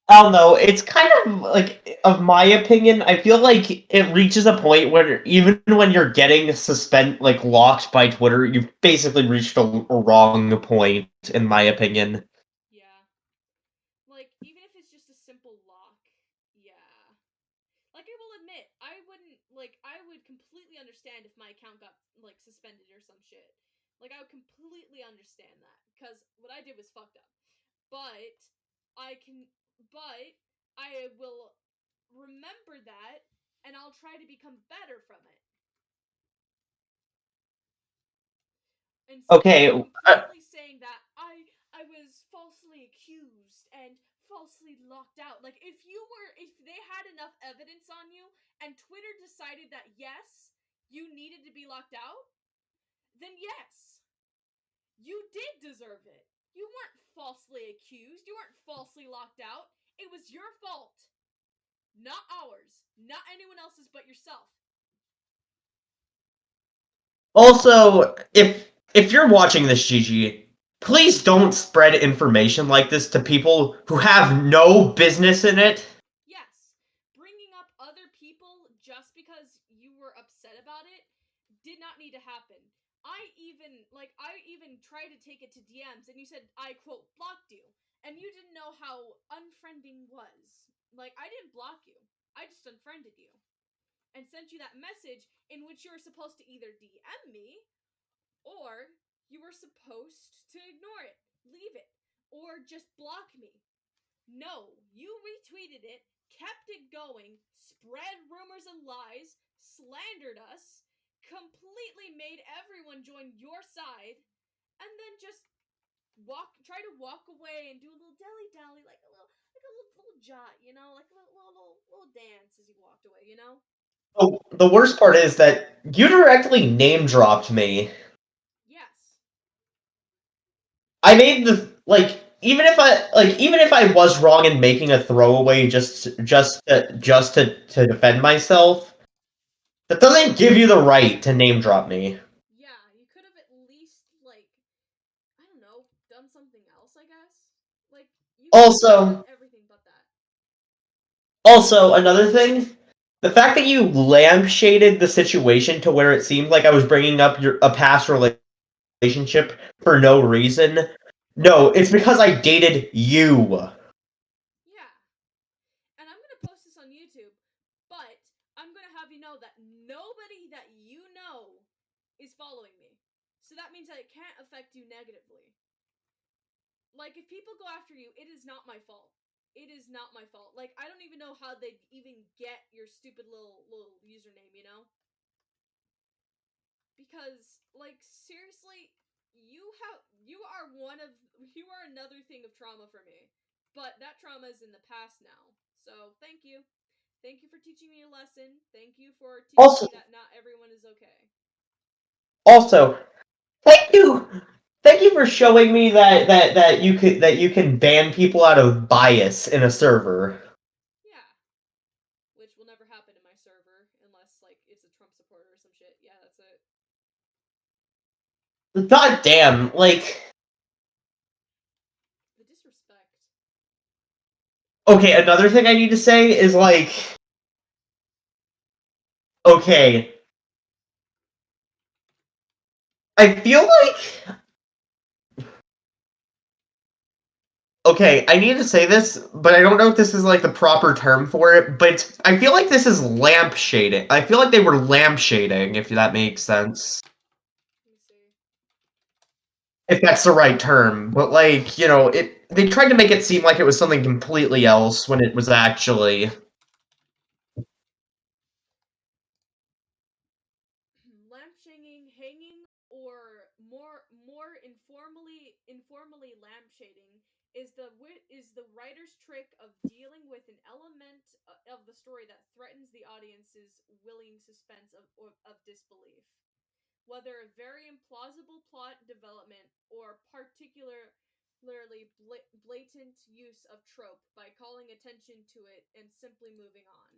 I don't know. It's kind of my opinion, I feel like it reaches a point where even when you're getting locked by Twitter, you've basically reached a wrong point, in my opinion. Yeah. Even if it's just a simple lock, yeah. I will admit, I would completely understand if my account got, suspended or some shit. I would completely understand that. Because what I did was fucked up. But, but, I will remember that, and I'll try to become better from it. Instead Okay, of completely saying that I was falsely accused and falsely locked out. If they had enough evidence on you and Twitter decided that yes, you needed to be locked out, then yes, you did deserve it. You weren't falsely accused. You weren't falsely locked out. It was your fault. Not ours. Not anyone else's but yourself. also, if you're watching this, Gigi, please don't spread information like this to people who have no business in it. Yes, bringing up other people just because you were upset about it did not need to happen. I even tried to take it to DMs, and you said I quote blocked you, and you didn't know how unfriending was. I didn't block you. I just unfriended you and sent you that message in which you were supposed to either DM me or you were supposed to ignore it, leave it, or just block me. No, you retweeted it, kept it going, spread rumors and lies, slandered us, completely made everyone join your side, and then just try to walk away and do a little dilly dally, like a little jot, like a little dance as you walked away, Oh, the worst part is that you directly name dropped me. Yes. I made the even if I was wrong in making a throwaway just to defend myself, that doesn't give you the right to name drop me. Yeah, you could have at least I don't know, done something else, I guess. You could have done Also, everything but that. another thing, the fact that you lampshaded the situation to where it seemed like I was bringing up a past relationship for no reason. No, it's because I dated you. Yeah. And I'm gonna post this on YouTube, but I'm gonna have you know that nobody that you know is following me. So that means that it can't affect you negatively. If people go after you, it is not my fault. It is not my fault. I don't even know how they'd even get your stupid little username, Because, seriously, you are another thing of trauma for me. But that trauma is in the past now. So, thank you. Thank you for teaching me a lesson. Thank you for teaching Also- me that not everyone is okay. Also, thank you. Thank you for showing me that you can ban people out of bias in a server. Yeah. Which will never happen in my server unless like it's a Trump supporter or some shit. Yeah, that's it. God damn, like The disrespect. okay, another thing I need to say is like okay. I feel like okay, I need to say this, but I don't know if this is like the proper term for it, but I feel like this is lampshading. I feel like they were lampshading, if that makes sense. Let me see. If that's the right term. But like, you know, they tried to make it seem like it was something completely else when it was actually Lampshading, hanging, or more informally lampshading is the writer's trick of dealing with an element of the story that threatens the audience's willing suspense of disbelief, whether a very implausible plot development or particularly blatant use of trope by calling attention to it and simply moving on.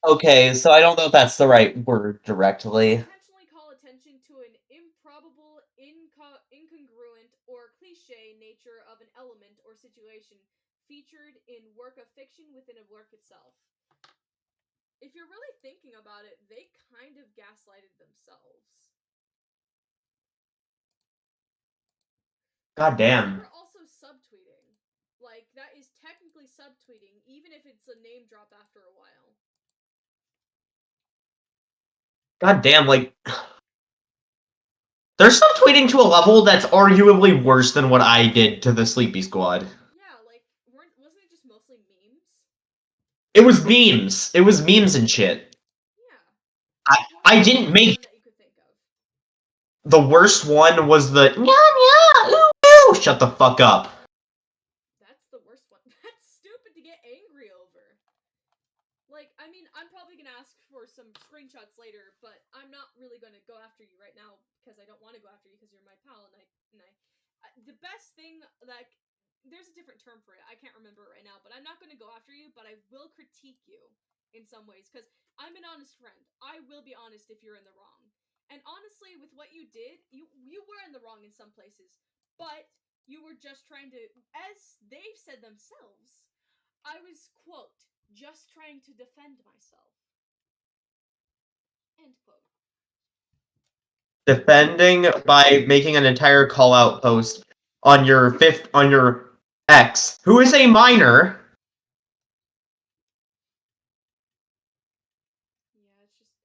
okay, so I don't know if that's the right word directly. Intentionally call attention to an improbable, incongruent, or cliche nature of an element or situation featured in work of fiction within a work itself. If you're really thinking about it, they kind of gaslighted themselves. God They damn. were also subtweeting. Like, that is technically subtweeting, even if it's a name drop after a while. God damn, like they're subtweeting to a level that's arguably worse than what I did to the Sleepy Squad. Yeah, like, wasn't it just mostly memes? It was memes. It was memes and shit. Yeah. I didn't make One that you could think of. the worst one was the yeah, ooh, shut the fuck up. That's the worst one. That's stupid to get angry over. Like, I mean, I'm probably gonna ask for some screenshots later, but I'm not really gonna go after you right now because I don't want to go after you because you're my pal, and the best thing, like, there's a different term for it. I can't remember it right now, but I'm not gonna go after you, but I will critique you in some ways because I'm an honest friend. I will be honest if you're in the wrong. And honestly, with what you did, you were in the wrong in some places, but you were just trying to, as they've said themselves, I was, quote, just trying to defend myself. End quote. Defending by making an entire call out post on your ex, who is a minor. Yeah, it's just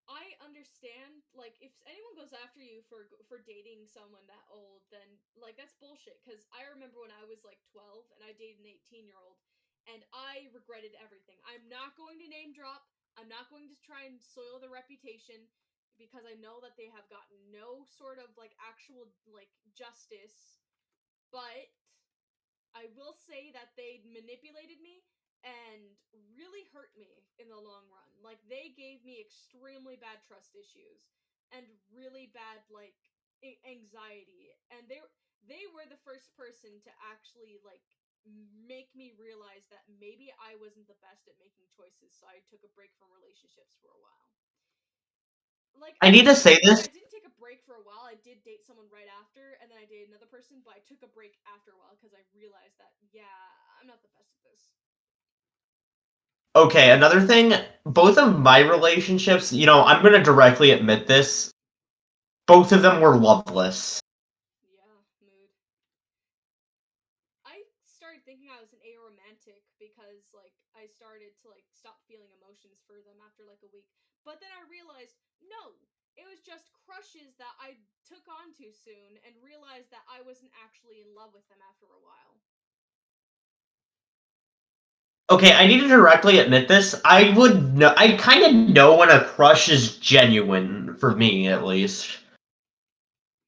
I understand, like, if anyone goes after you for dating someone that old, then like that's bullshit. Because I remember when I was like 12 and I dated an 18-year-old, and I regretted everything. I'm not going to name drop. I'm not going to try and soil their reputation because I know that they have gotten no sort of like actual like justice. But I will say that they manipulated me and really hurt me in the long run. Like, they gave me extremely bad trust issues and really bad like anxiety, and they were the first person to actually like make me realize that maybe I wasn't the best at making choices, so I took a break from relationships for a while. Like, I need to say this. I didn't take a break for a while. I did date someone right after, and then I dated another person, but I took a break after a while because I realized that, yeah, I'm not the best at this. Okay, another thing, both of my relationships, you know, I'm gonna directly admit this. Both of them were loveless. Yeah, mood. I started thinking I was an aromantic because, like, I started to, like, stop feeling emotions for them after, like, a week. But then I realized, no, it was just crushes that I took on too soon and realized that I wasn't actually in love with them after a while. Okay, I need to directly admit this. I kind of know when a crush is genuine, for me at least.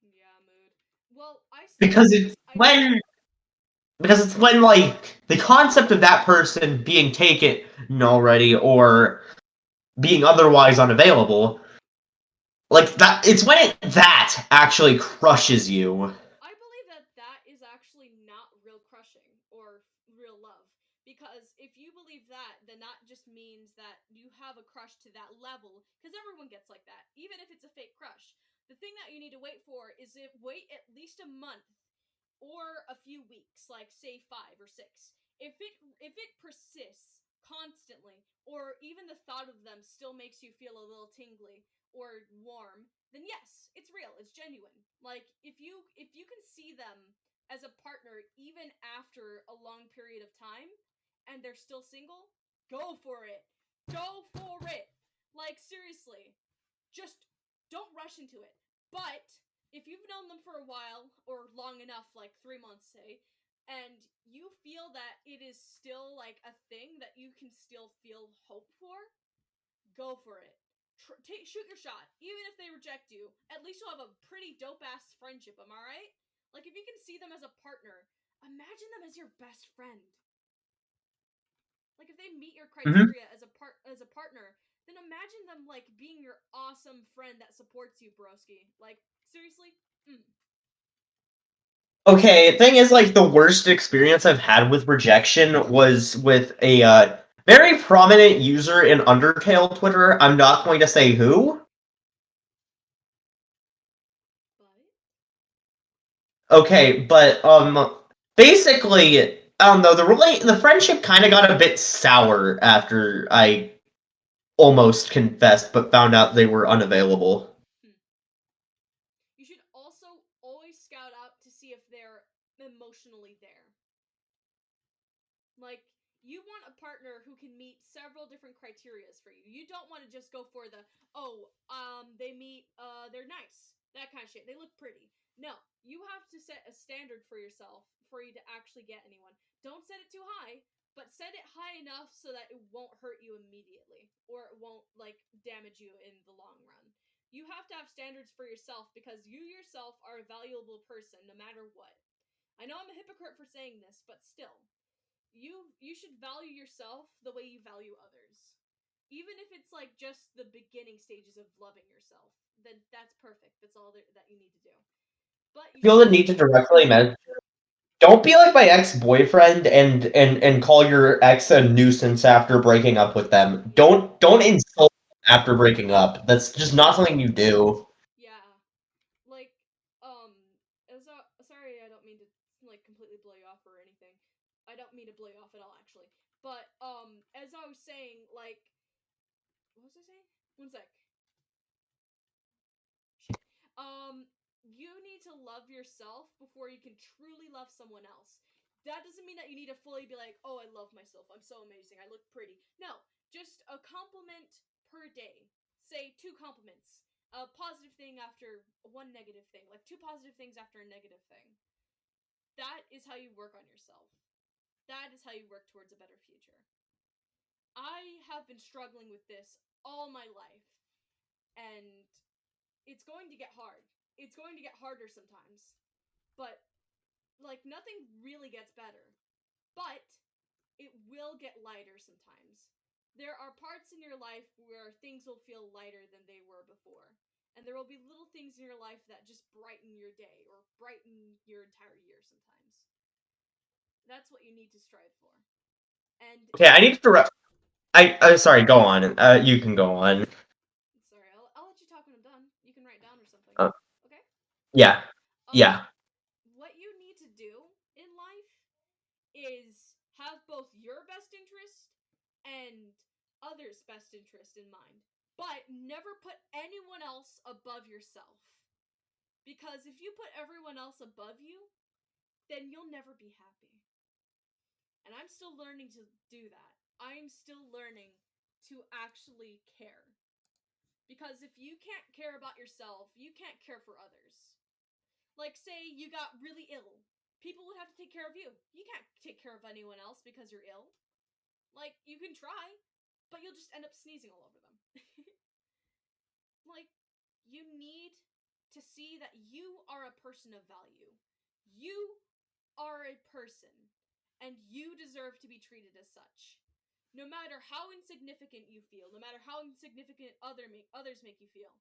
Yeah, mood. Well, Because it's I when because it's when like the concept of that person being taken already or being otherwise unavailable, like that, it's when that actually crushes you. I believe that is actually not real crushing or real love. Because if you believe that, then that just means that you have a crush to that level. Because everyone gets like that, even if it's a fake crush. The thing that you need to wait for is wait at least a month or a few weeks, like say 5 or 6. If it persists constantly, or even the thought of them still makes you feel a little tingly or warm, then yes, it's real, it's genuine. Like if you can see them as a partner even after a long period of time and they're still single, go for it. Go for it. Like seriously, just don't rush into it. But if you've known them for a while or long enough, like 3 months, say, and you feel that it is still like a thing that you can still feel hope for, go for it. Shoot your shot. Even if they reject you, at least you'll have a pretty dope ass friendship. Am I right? Like if you can see them as a partner, imagine them as your best friend. Like if they meet your Mm-hmm. criteria as a partner, then imagine them like being your awesome friend that supports you, broski. Like seriously. Okay, thing is, like, the worst experience I've had with rejection was with a very prominent user in Undertale Twitter. I'm not going to say who. Okay, but basically, I don't know. The friendship kind of got a bit sour after I almost confessed, but found out they were unavailable. You should also always scout out to see if they're emotionally there. Like, you want a partner who can meet several different criterias for you. You don't want to just go for the, they're nice. That kind of shit. They look pretty. No, you have to set a standard for yourself for you to actually get anyone. Don't set it too high, but set it high enough so that it won't hurt you immediately or it won't, like, damage you in the long run. You have to have standards for yourself because you yourself are a valuable person no matter what. I know I'm a hypocrite for saying this, but still, you should value yourself the way you value others. Even if it's like just the beginning stages of loving yourself, then that's perfect. That's all that you need to do. But you Feel should the need to directly mention. Don't be like my ex-boyfriend and call your ex a nuisance after breaking up with them. Don't insult after breaking up. That's just not something you do. yeah, like sorry, I don't mean to like completely blow you off or anything. I don't mean to blow you off at all, actually. But as I was saying, like, what was I saying? One sec. Shit. You need to love yourself before you can truly love someone else. That doesn't mean that you need to fully be like, oh, I love myself. I'm so amazing. I look pretty. No, just a compliment per day. Say 2 compliments. A positive thing after one negative thing. Like 2 positive things after a negative thing. That is how you work on yourself. That is how you work towards a better future. I have been struggling with this all my life. And it's going to get hard. It's going to get harder sometimes. But, like, nothing really gets better. But it will get lighter sometimes. There are parts in your life where things will feel lighter than they were before. And there will be little things in your life that just brighten your day or brighten your entire year sometimes. That's what you need to strive for. And Okay, I need to direct. Sorry. Go on. You can go on. sorry, I'll let you talk when I'm done. You can write down or something. Uh, Okay? yeah, Um, yeah. what you need to do in life is have both your best interest and others' best interest in mind. But never put anyone else above yourself. Because if you put everyone else above you, then you'll never be happy. And I'm still learning to do that. I'm still learning to actually care. Because if you can't care about yourself, you can't care for others. Like, say you got really ill. People would have to take care of you. You can't take care of anyone else because you're ill. Like, you can try, but you'll just end up sneezing all over them. Like, you need to see that you are a person of value. You are a person, and you deserve to be treated as such. No matter how insignificant you feel, no matter how insignificant others make you feel,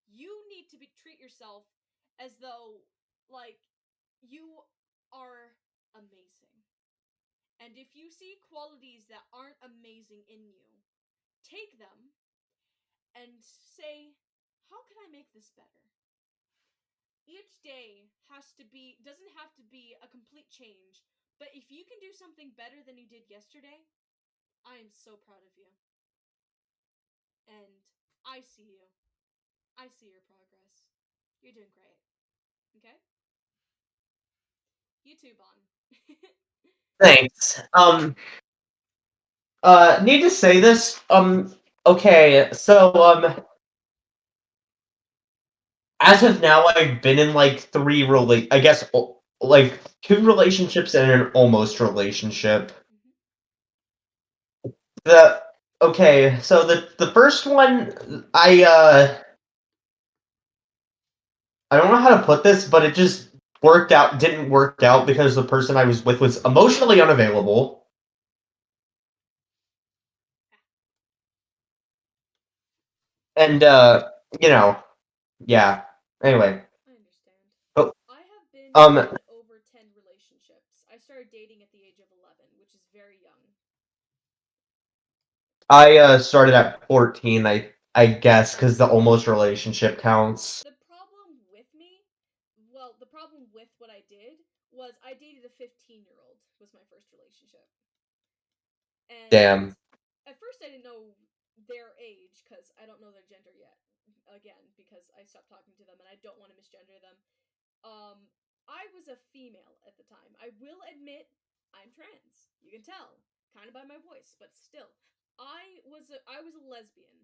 you need to treat yourself as though, like, you are amazing. And if you see qualities that aren't amazing in you, take them and say, how can I make this better? Each day doesn't have to be a complete change, but if you can do something better than you did yesterday, I am so proud of you. And I see you. I see your progress. You're doing great. Okay? You too, Bon. Thanks. Need to say this. Okay, so, as of now, I've been in, like, I guess, like, 2 relationships and an almost relationship. The Okay, so the first one, I don't know how to put this, but it just didn't work out because the person I was with was emotionally unavailable. And, you know, yeah. Anyway. I understand. Oh, I have been um, in over 10 relationships. I started dating at the age of 11, which is very young. I started at 14, I guess, because the almost relationship counts. The problem with what I did was I dated a 15-year-old was my first relationship. And Damn. at first I didn't know their age because I don't know their gender yet. Again, because I stopped talking to them and I don't want to misgender them. I was a female at the time. I will admit I'm trans. You can tell, kind of by my voice, but still, I was a lesbian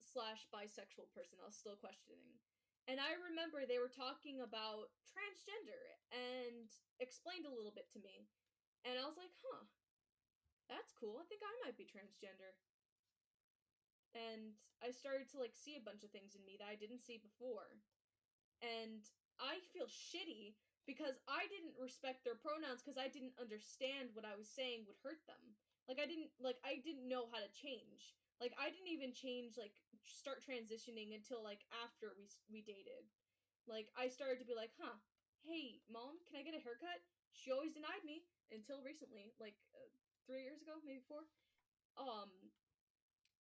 slash bisexual person. I was still questioning. And I remember they were talking about transgender and explained a little bit to me. And I was like, huh, that's cool. I think I might be transgender. And I started to like see a bunch of things in me that I didn't see before. And I feel shitty because I didn't respect their pronouns because I didn't understand what I was saying would hurt them. I didn't know how to change. I didn't even start transitioning until after we dated. I started to be like, "Huh, hey, mom, can I get a haircut?" She always denied me until recently, 3 years ago, maybe 4. Um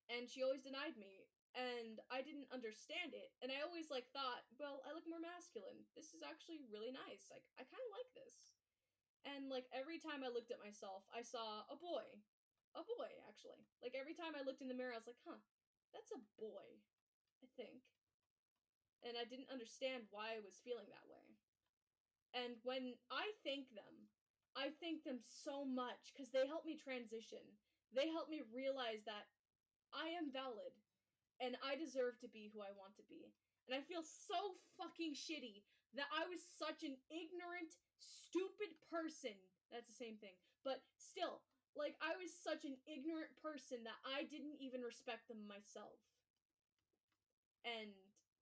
and she always denied me, and I didn't understand it, and I always thought, well, I look more masculine, this is actually really nice, I kind of like this. And every time I looked at myself, I saw a boy actually. Every time I looked in the mirror, I was like, huh, that's a boy, I think. And I didn't understand why I was feeling that way. And when I thank them so much because they helped me transition. They helped me realize that I am valid and I deserve to be who I want to be. And I feel so fucking shitty that I was such an ignorant, stupid person. That's the same thing. But still, I was such an ignorant person that I didn't even respect them myself. And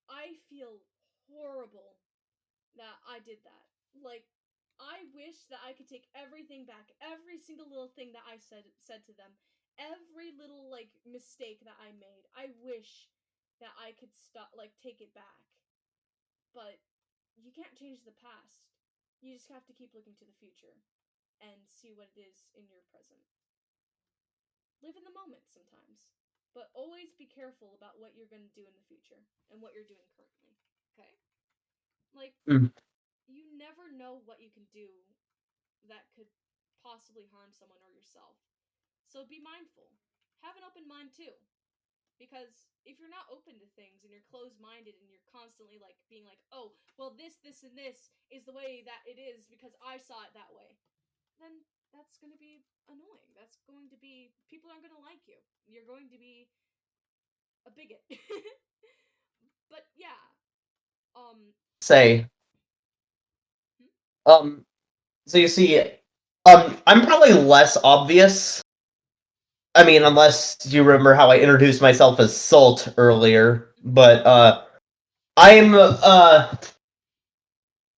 I feel horrible that I did that. I wish that I could take everything back, every single little thing that I said to them, every little mistake that I made. I wish that I could take it back. But you can't change the past. You just have to keep looking to the future and see what it is in your present. Live in the moment sometimes, but always be careful about what you're going to do in the future and what you're doing currently. Okay? Mm. You never know what you can do that could possibly harm someone or yourself. So be mindful. Have an open mind too. Because if you're not open to things and you're closed minded and you're constantly being like, oh, well, this, and this is the way that it is because I saw it that way, then that's going to be annoying. That's going to be, people aren't going to like you. You're going to be a bigot. But yeah. Say. Hmm? So you see, I'm probably less obvious. I mean, unless you remember how I introduced myself as Salt earlier, but I'm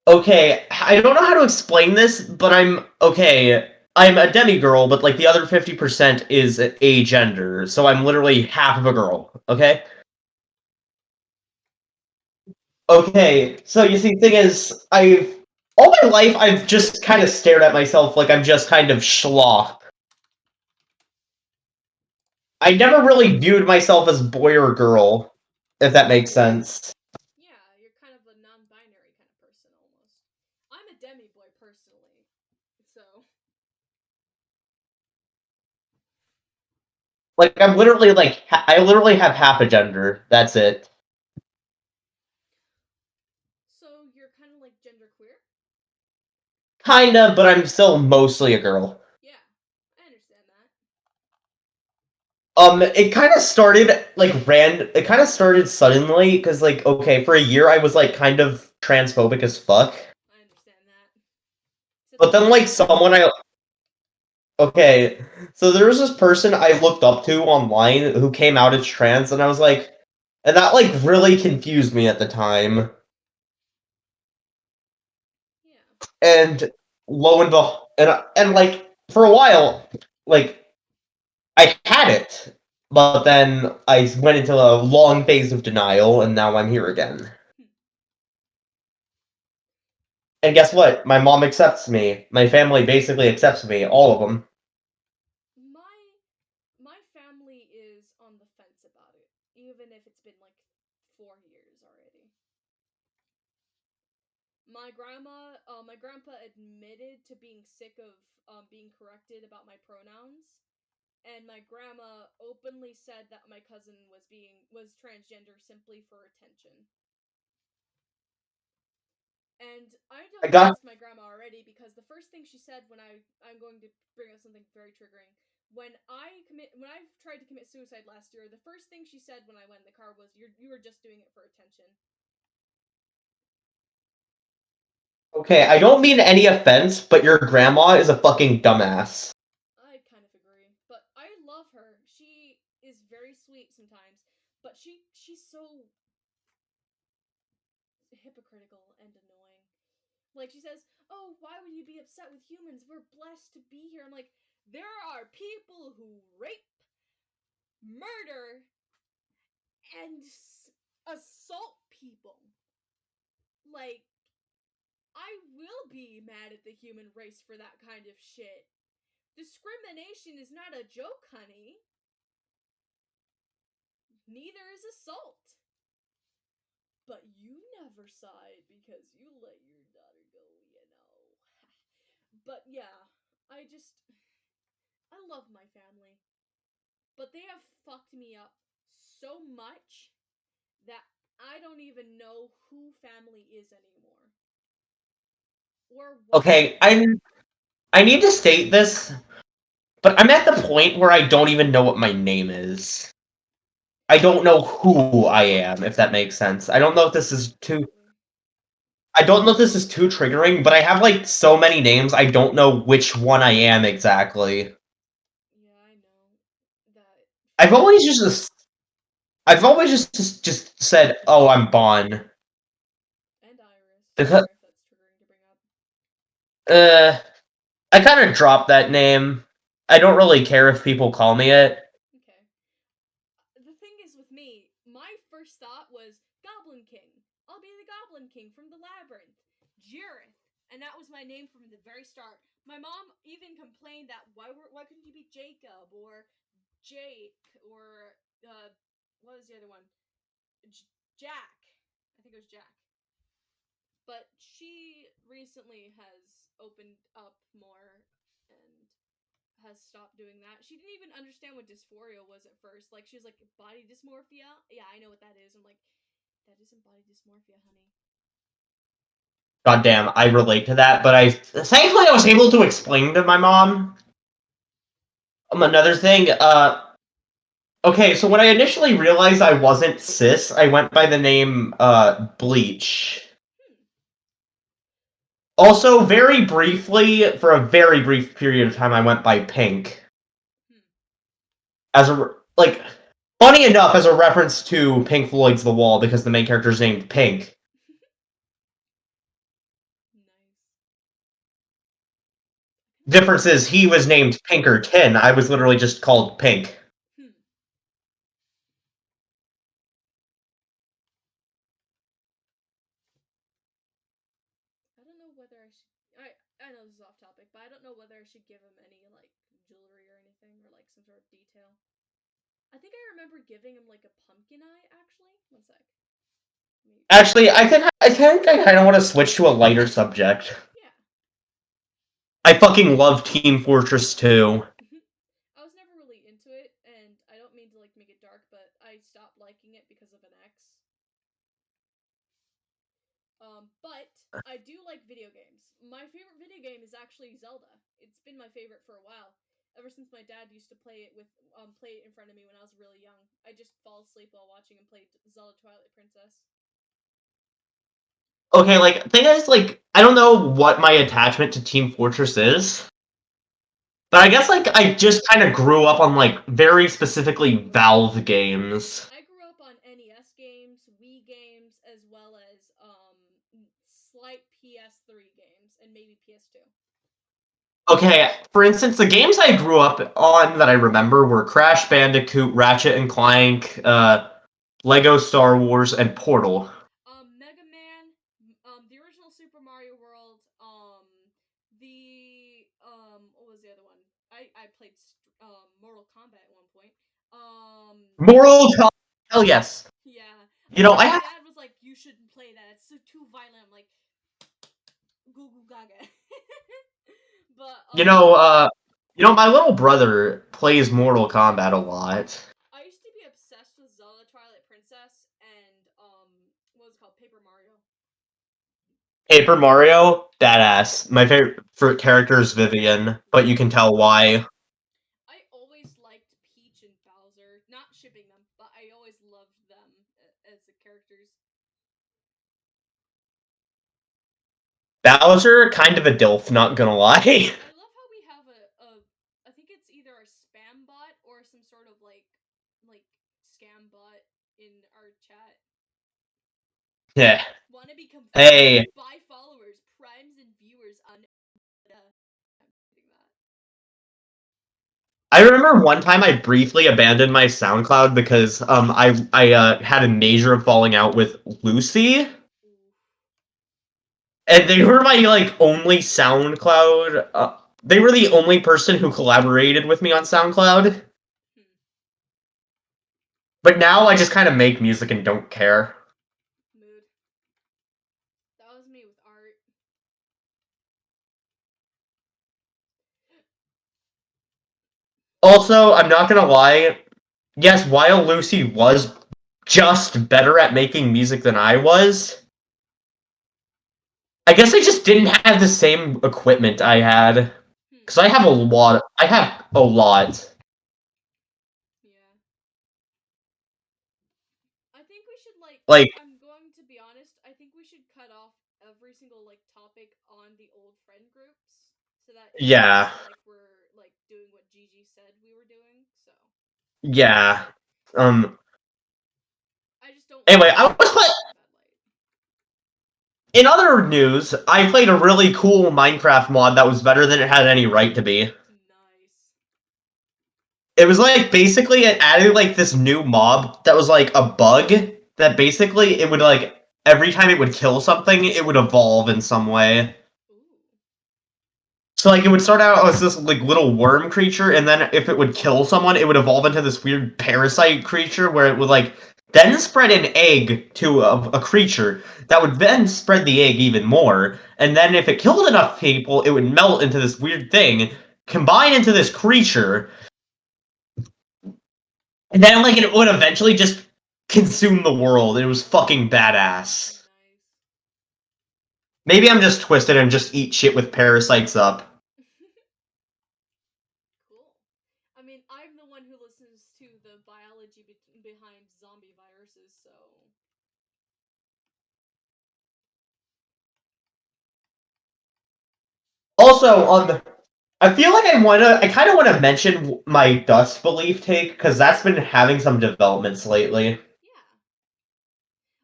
Okay, I don't know how to explain this, but I'm okay. I'm a demigirl, but like the other 50% is a gender, so I'm literally half of a girl. Okay. Okay, so you see, thing is, I've all my life I've just kind of stared at myself like I'm just kind of schlock. I never really viewed myself as boy or girl, if that makes sense. Yeah, you're kind of a non-binary kind of person almost. I'm a demi boy personally, so Like I'm literally like I literally have half a gender. That's it. you're kind of like genderqueer. Kinda, but I'm still mostly a girl. Yeah, I understand that. It kind of started like it kind of started suddenly because like okay, for a year I was like kind of transphobic as fuck. I understand that. It's a But thing then with like everyone. someone I okay, so there was this person I looked up to online who came out as trans, and I was like, and that like really confused me at the time. Yeah. And lo and behold, and like for a while, like I had it, but then I went into a long phase of denial, and now I'm here again. Hmm. And guess what? My mom accepts me. My family basically accepts me, all of them. My family is on the fence about it, even if it's been like 4 years already. My grandpa admitted to being sick of being corrected about my pronouns, and my grandma openly said that my cousin was transgender simply for attention. And I I don't got trust my grandma already because the first thing she said I'm going to bring up something very triggering. When I tried to commit suicide last year, the first thing she said when I went in the car was you were just doing it for attention. okay. I don't mean any offense, but your grandma is a fucking dumbass. I kind of agree, but I love her. She is very sweet sometimes, but she's so hypocritical and annoying. Like she says, "Oh, why would you be upset with humans? We're blessed to be here." I'm like, there are people who rape, murder, and assault people. Like, I will be mad at the human race for that kind of shit. Discrimination is not a joke, honey. Neither is assault. But you never saw it because you let your daughter go, you know. But yeah, I love my family. But they have fucked me up so much that I don't even know who family is anymore. Or what Okay, family is. I need to state this, but I'm at the point where I don't even know what my name is. I don't know who I am, if that makes sense. I don't know if this is too Absolutely. I don't know if this is too triggering, but I have like so many names, I don't know which one I am exactly. Yeah, I know. That I've feeling. always just I've always just said, "Oh, I'm Bon." And Iris. Because Sorry if that's triggering to bring up. uh I kind of dropped that name. I don't really care if people call me it. Okay. The thing is with me, my first thought was Goblin King. I'll be the Goblin King from the Labyrinth. Jareth. And that was my name from the very start. My mom even complained that why couldn't you be Jacob or Jake or what was the other one? Jack. I think it was Jack. But she recently has opened up more and has stopped doing that. She didn't even understand what dysphoria was at first. Like she was like body dysmorphia. Yeah, I know what that is. I'm like, that isn't body dysmorphia, honey. God damn, I relate to that, but I thankfully I was able to explain to my mom. Another thing, okay, so when I initially realized I wasn't cis, I went by the name Bleach. Hmm. Also, very briefly, for a very brief period of time, I went by Pink. Hmm. As a like, funny enough, as a reference to Pink Floyd's The Wall, because the main character is named Pink. Difference is he was named Pinkerton. I was literally just called Pink. Hmm. I don't know whether I should. I know this is off topic, but I don't know whether I should give him any like jewelry or anything or like some sort of detail. I think I remember giving him like a pumpkin eye. Actually, one sec. Actually, I think I kind of want to switch to a lighter subject. Yeah. I fucking love Team Fortress 2. I was never really into it, and I don't mean to like make it dark, but I stopped liking it because of an ex. But I do like video games. My favorite video game is actually Zelda. It's been my favorite for a while. Ever since my dad used to play it in front of me when I was really young. I just fall asleep while watching him play Zelda Twilight Princess. Okay, like, thing is, like, I don't know what my attachment to Team Fortress is, but I guess, like, I just kind of grew up on, like, very specifically Valve games. I grew up on NES games, Wii games, as well as slight PS3 games and maybe PS2. Okay, for instance, the games I grew up on that I remember were Crash Bandicoot, Ratchet and Clank, Lego Star Wars, and Portal. Mega Man, the original Super Mario World, what was the other one? I played Mortal Kombat at one point. Mortal Kombat, hell yes. Yeah. You know, My dad was like, "You shouldn't play that. It's too violent." I'm like, "Goo goo gaga." But you know, uh, my little brother plays Mortal Kombat a lot. I used to be obsessed with Zelda Twilight Princess and what was it called? Paper Mario. Paper Mario, badass. My favorite character is Vivian, but you can tell why. I always liked Peach and Bowser. Not shipping them, but I always loved them as the characters. Bowser, kind of a dilf, not gonna lie. I love how we have I think it's either a spam bot or some sort of like scam bot in our chat. Yeah. Want to become Hey, friends? Buy followers, primes, and viewers on. I'm reading that. I remember one time I briefly abandoned my SoundCloud because I had a major falling out with Lucy, Oof. and they were my like only SoundCloud. They were the only person who collaborated with me on SoundCloud. Hmm. But now I just kind of make music and don't care. Mood. That was me with art. Also, I'm not gonna lie. Yes, while Lucy was just better at making music than I was, I guess I just didn't have the same equipment I had. Hmm. Because I have a lot. I have a lot. Yeah. I think we should like. Like, I'm going to be honest. I think we should cut off every single like topic on the old friend groups so that it doesn't yeah. seem like we're like doing what Gigi said we were doing. So Yeah. I just don't want Anyway, to I paint was ourselves in a bad light. in other news, I played a really cool Minecraft mod that was better than it had any right to be. Nice. It was like basically it added like this new mob that was like a bug that basically it would like every time it would kill something, it would evolve in some way. Ooh. So like it would start out as this like little worm creature, and then if it would kill someone, it would evolve into this weird parasite creature where it would like then spread an egg to a creature that would then spread the egg even more, and then if it killed enough people, it would melt into this weird thing, combine into this creature, and then like it would eventually just consume the world. It was fucking badass. Nice. Maybe I'm just twisted and just eat shit with parasites up. Cool. I mean, I'm the one who listens to the biology behind zombie viruses, so Also, I feel like I kind of wanna mention my dust belief take because that's been having some developments lately. yeah.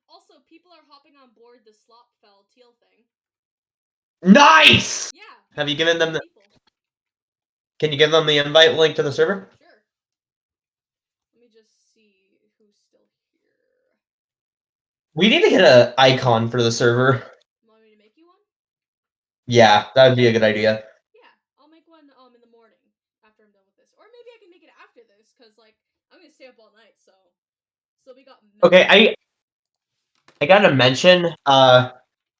Also, people are hopping on board the slop fell teal thing. Nice. Yeah, Have you there's given more them? people. Can you give them the invite link to the server? Sure. Let me just see who's still here. We need to get an icon for the server. Want me to make you one? Yeah, that'd be a good idea. Yeah, I'll make one in the morning after I'm done with this, or maybe I can make it after this because like I'm gonna stay up all night. So we got. Okay, I gotta mention,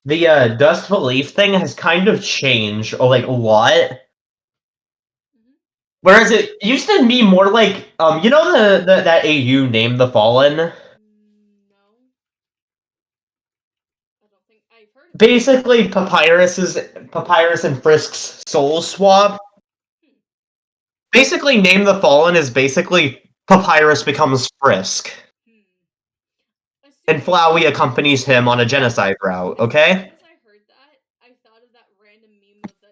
the Dust Belief thing has kind of changed, or like a lot. Mhm. Whereas it used to be more like, you know the that AU named the Fallen. No, I don't think I've heard of it. Basically, Papyrus and Frisk's soul swap. Basically, Name the Fallen is basically Papyrus becomes Frisk, As soon and as Flowey accompanies him on a genocide route. Okay. as soon as I heard that, I thought of that random meme of the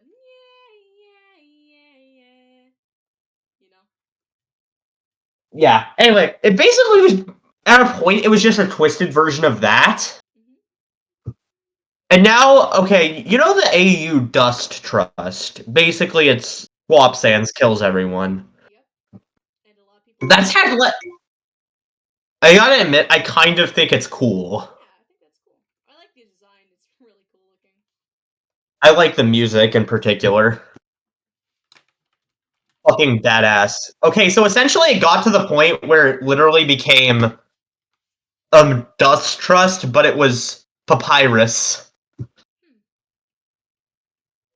yeah. You know. Yeah. Anyway, it basically was at a point. It was just a twisted version of that. Mhm. And now, okay, you know the AU Dust Trust. Basically, it's Swap Sands kills everyone. Yep. And a lot of people. That's had I gotta admit, I kind of think it's cool. Yeah, I think that's cool. I like the design. It's really cool looking. I like the music in particular. Fucking badass. Okay, so essentially it got to the point where it literally became Dust Trust, but it was Papyrus.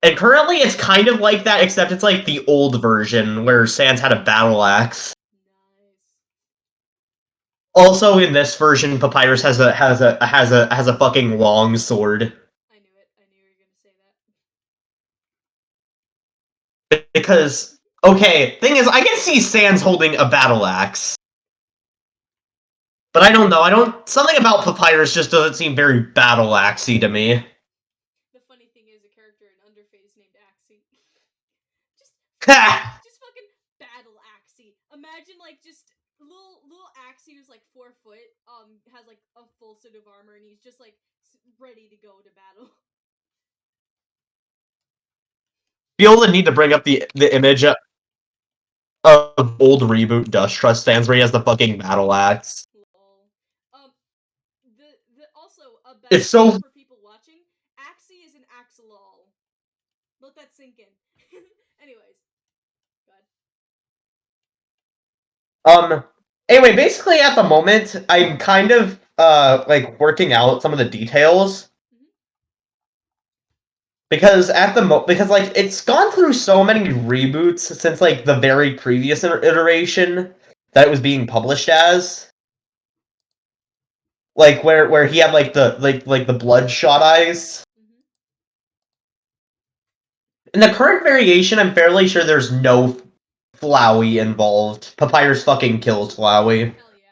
And currently it's kind of like that, except it's like the old version where Sans had a battle axe. Nice. Also in this version, Papyrus has a fucking long sword. I knew it. I knew you were gonna say that. Because okay, thing is I can see Sans holding a battle axe. But I don't know. Something about Papyrus just doesn't seem very battle axey to me. The funny thing is, a character in Underfate is named Axie. just, Ha! just fucking battle Axie. Imagine like just little Axie who's like 4 foot, has like a full suit of armor, and he's just like ready to go to battle. Feel the need to bring up the image of old reboot Dust Trust Sans where he has the fucking battle axe. Lol. The also a It's better so for people watching. Axie is an axolol. Let that sink in. Anyways, go ahead. Anyway, basically at the moment I'm kind of like working out some of the details. Mhm. Because because like it's gone through so many reboots since like the very previous iteration that it was being published as. Like where he had like the bloodshot eyes. Mhm. In the current variation, I'm fairly sure there's no Flowey involved. Papyrus fucking kills Flowey. Hell yeah.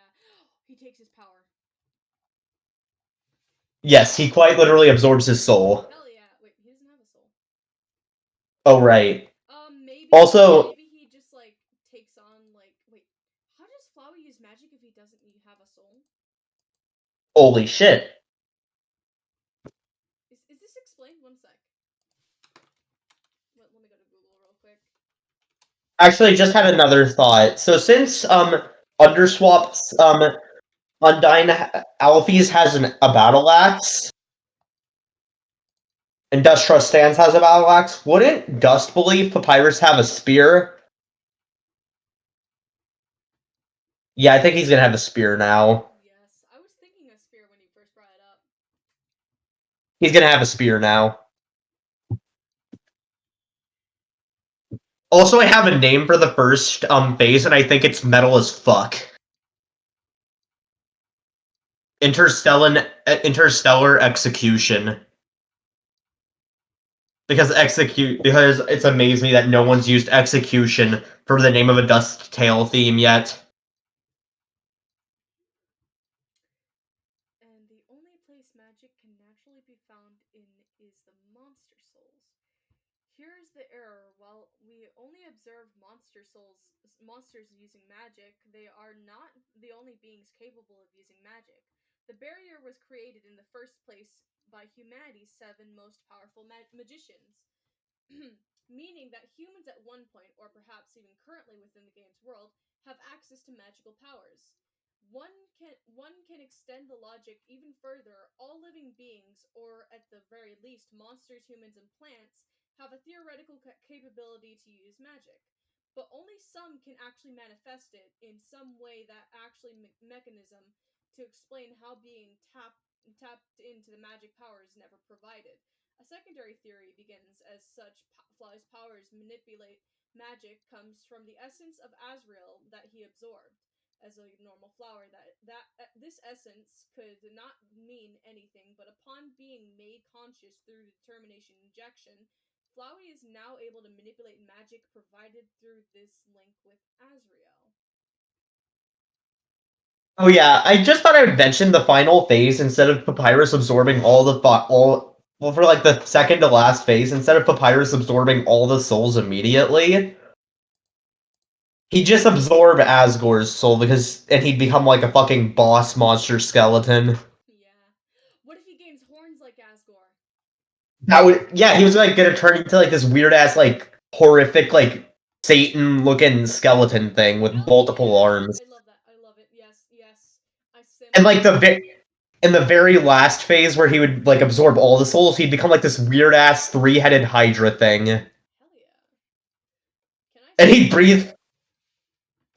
He takes his power. Yes, he quite literally absorbs his soul. Hell yeah. Wait, he doesn't have a soul. Oh right. Maybe Also, he just like takes on like wait. How does Flowey use magic if he doesn't have a soul? holy shit. Is this explained? One sec. Let me go to Google real quick. Actually, just had another thought. So since Underswap's Undyne Alphys has a battle axe, and Dust Trust Stands has a battle axe, wouldn't Dust believe Papyrus have a spear? Yeah, I think he's gonna have a spear now. Yes, I was thinking a spear when you first brought it up. He's gonna have a spear now. Also, I have a name for the first phase, and I think it's metal as fuck. Interstellar Execution. Because it's amazed me that no one's used Execution for the name of a Dust Tale theme yet. And the only place magic can naturally be found in is the monster souls. Here's the error. While we only observe monsters using magic, they are not the only beings capable of using magic. The barrier was created in the first place by humanity's 7 most powerful magicians. meaning that humans at one point, or perhaps even currently within the game's world, have access to magical powers. One can extend the logic even further. All living beings, or at the very least monsters, humans, and plants, have a theoretical capability to use magic, but only some can actually manifest it in some way that actually mechanism to explain how being tapped into the magic powers never provided. A secondary theory begins as such Fly's powers manipulate magic comes from the essence of Azrael that he absorbed as a normal flower. This essence could not mean anything, but upon being made conscious through determination injection, Flowey is now able to manipulate magic provided through this link with Azrael. Oh yeah, I just thought I would mention the final phase instead of Papyrus absorbing all the well, for like the second to last phase, instead of Papyrus absorbing all the souls immediately, he'd just absorb Asgore's soul and he'd become like a fucking boss monster skeleton. Yeah. What if he gains horns like Asgore? Yeah, he was like gonna turn into like this weird ass like horrific like Satan looking skeleton thing with Oh multiple yes, arms. I love that. I love it. Yes, yes. I sim. And like in the very last phase where he would like absorb all the souls, he'd become like this weird ass three-headed Hydra thing. Hell yeah. Can I And sim? he'd breathe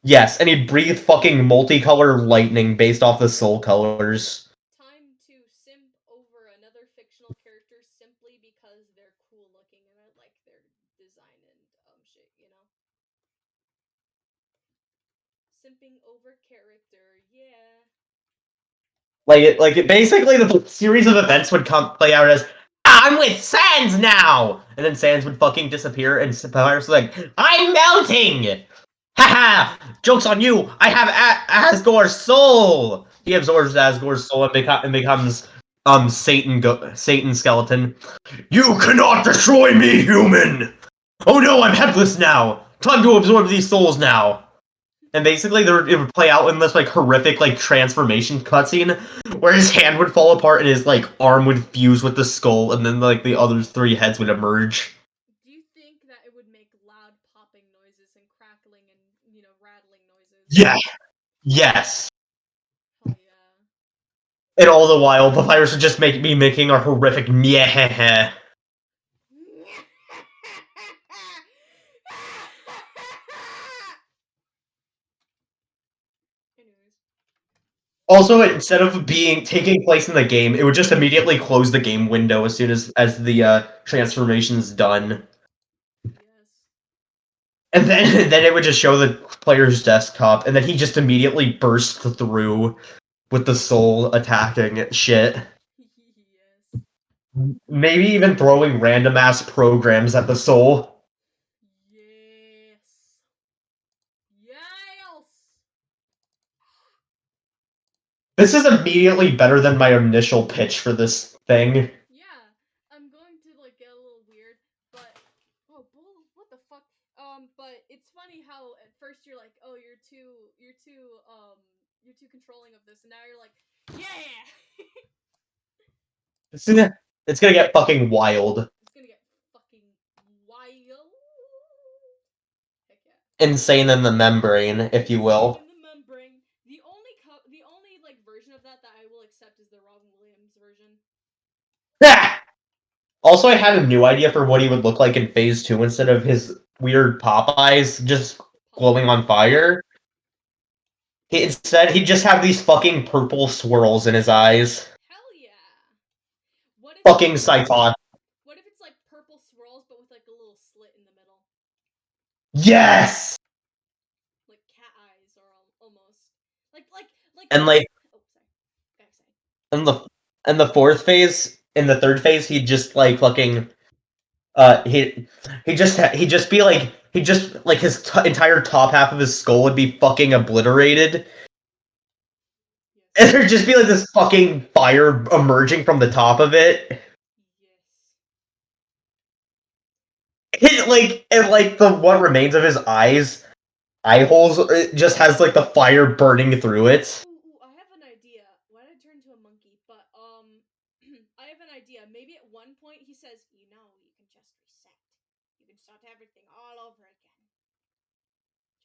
Yes, and he'd breathe fucking multicolor lightning based off the soul colors. Time to simp over another fictional character simply because they're cool looking and I like their design and shit, you know? Simping over character, yeah. Basically the series of events would play out as I'm with Sans now, and then Sans would fucking disappear, and Papyrus was like, I'm melting. Haha! Joke's on you! I have Asgore's soul! He absorbs Asgore's soul and, becomes Satan skeleton. You cannot destroy me, human! Oh no, I'm headless now! Time to absorb these souls now! And basically it would play out in this like horrific like transformation cutscene where his hand would fall apart and his like arm would fuse with the skull and then like the other three heads would emerge. Do you think that it would make loud popping noises and crackling and, rattling noises? Yeah. Yes. Hell yeah. And all the while, Papyrus would just be making a horrific meh. Anyways. Also, instead of being taking place in the game, it would just immediately close the game window as soon as the transformation's done. Yes. And then then it would just show the player's desktop, and then he just immediately burst through with the soul attacking shit. Yes. Maybe even throwing random ass programs at the soul. Yes. Yes. This is immediately better than my initial pitch for this thing. Yeah. I'm going to like get a little weird, but bull, what the fuck? But it's funny how at first you're like, oh, you're too controlling of this, and now you're like, yeah. It's gonna get fucking wild. It's gonna get fucking wild. Heck yeah. Insane in the membrane, if you will. In the membrane. The only like version of that I will accept is the Robin Williams version. Ah! Also, I had a new idea for what he would look like in Phase 2 instead of his weird pop eyes just glowing on fire. Instead, he'd just have these fucking purple swirls in his eyes. Hell yeah. What if Fucking it's Cyclops. what if it's like purple swirls but with like a little slit in the middle? Yes! Like cat eyes or almost. Like And like oh sorry. Gotta say. in the in the third phase, he'd just like fucking he'd just be like he'd just like his entire top half of his skull would be fucking obliterated. Yes. And there'd just be like this fucking fire emerging from the top of it. Yes. And like the what remains of his eye holes, it just has like the fire burning through it. Ooh, I have an idea. Why did I turn into a monkey? But I have an idea. Maybe at one point he says, you can just reset. You can start everything all over again.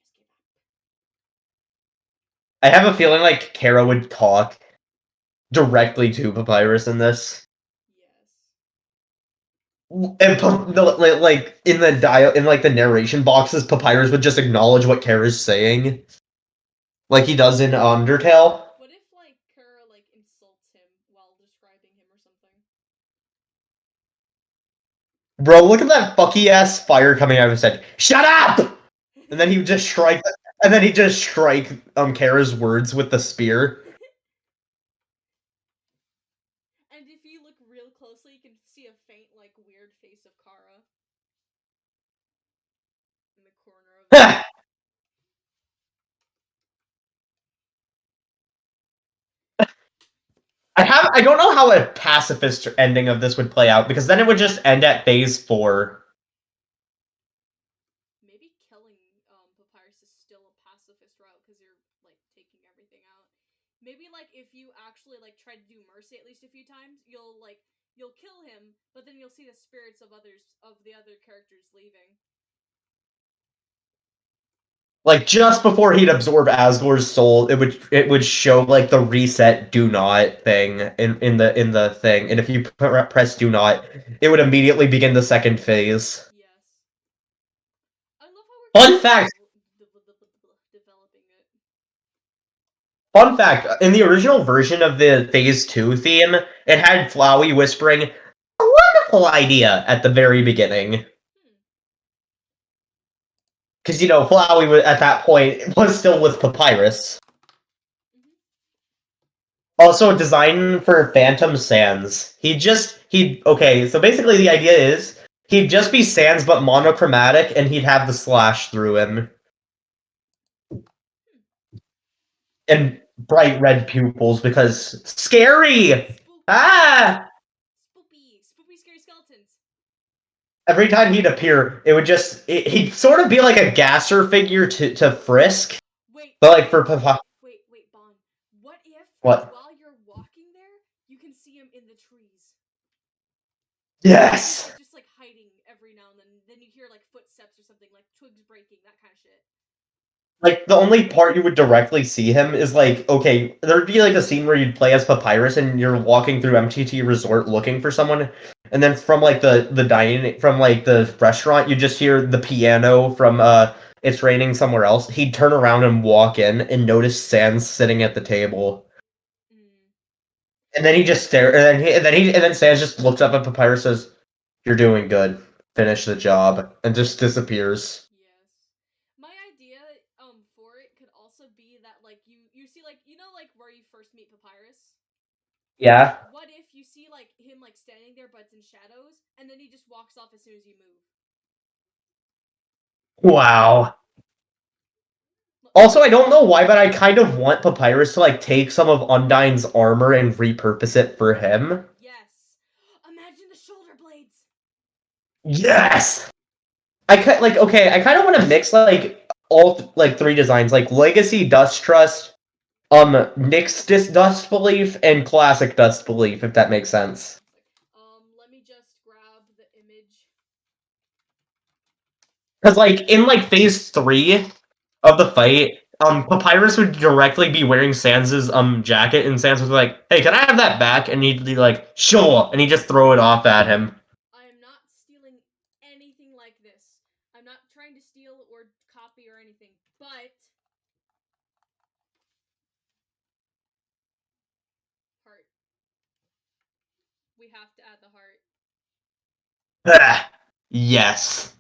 Just give up. I have a feeling like Kara would talk directly to Papyrus in this. Yes. And like in the narration boxes, Papyrus would just acknowledge what Kara's saying, like he does in Undertale. What if like Kara like insults him while describing him or something? Bro, look at that fucky ass fire coming out of his head. Shut up! And then he would just strike. And then he just strike Kara's words with the spear. And if you look real closely, you can see a faint, like, weird face of Kara in the corner of it. I don't know how a pacifist ending of this would play out, because then it would just end at phase 4. Maybe killing Papyrus is still a pacifist route because you're like taking everything out. Maybe like if you actually like try to do mercy at least a few times, you'll kill him, but then you'll see the spirits of the other characters leaving. Like just before he'd absorb Asgore's soul, it would show like the reset do not thing in the thing, and if you press do not, it would immediately begin the second phase. Yes. I love how we're Fun fact. developing it. Fun fact, in the original version of the Phase 2 theme, it had Flowey whispering, "A wonderful idea," at the very beginning. Because, Flowey, at that point, was still with Papyrus. Also, design for Phantom Sans. Okay, so basically the idea is, he'd just be Sans but monochromatic, and he'd have the slash through him. And bright red pupils, because scary! Spoopy. Ah! Spoopy scary skeletons. Every time he'd appear, he'd sort of be like a gasser figure to Frisk. Wait. But like for Papa. Wait, Bon. What if What? while you're walking there, you can see him in the trees? Yes! Just like hiding every now and then you hear like footsteps or something, like twigs breaking, that kind of shit. Like, the only part you would directly see him is like, okay, there'd be like a scene where you'd play as Papyrus and you're walking through MTT Resort looking for someone, and then from like the dining from like the restaurant, you just hear the piano from It's Raining Somewhere Else. He'd turn around and walk in and notice Sans sitting at the table. And then he just stare, and then Sans just looks up at Papyrus and says, "You're doing good. Finish the job," and just disappears. Yes. My idea for it could also be that like you see like like where you first meet Papyrus? Yeah. What if you see like him like standing there but it's in shadows and then he just walks off as soon as you move? Wow. Also, I don't know why, but I kind of want Papyrus to like take some of Undyne's armor and repurpose it for him. Yes. Imagine the shoulder blades. Yes. I kind of want to mix like all like 3 designs, like Legacy Dust Trust, Nyx Dust Belief, and Classic Dust Belief, if that makes sense. Let me just grab the image. Because like in like phase 3 of the fight, Papyrus would directly be wearing Sans's jacket, and Sans was like, "Hey, can I have that back?" And he'd be like, "Sure," and he'd just throw it off at him. I am not stealing anything like this. I'm not trying to steal or copy or anything, but heart. We have to add the heart. Yes.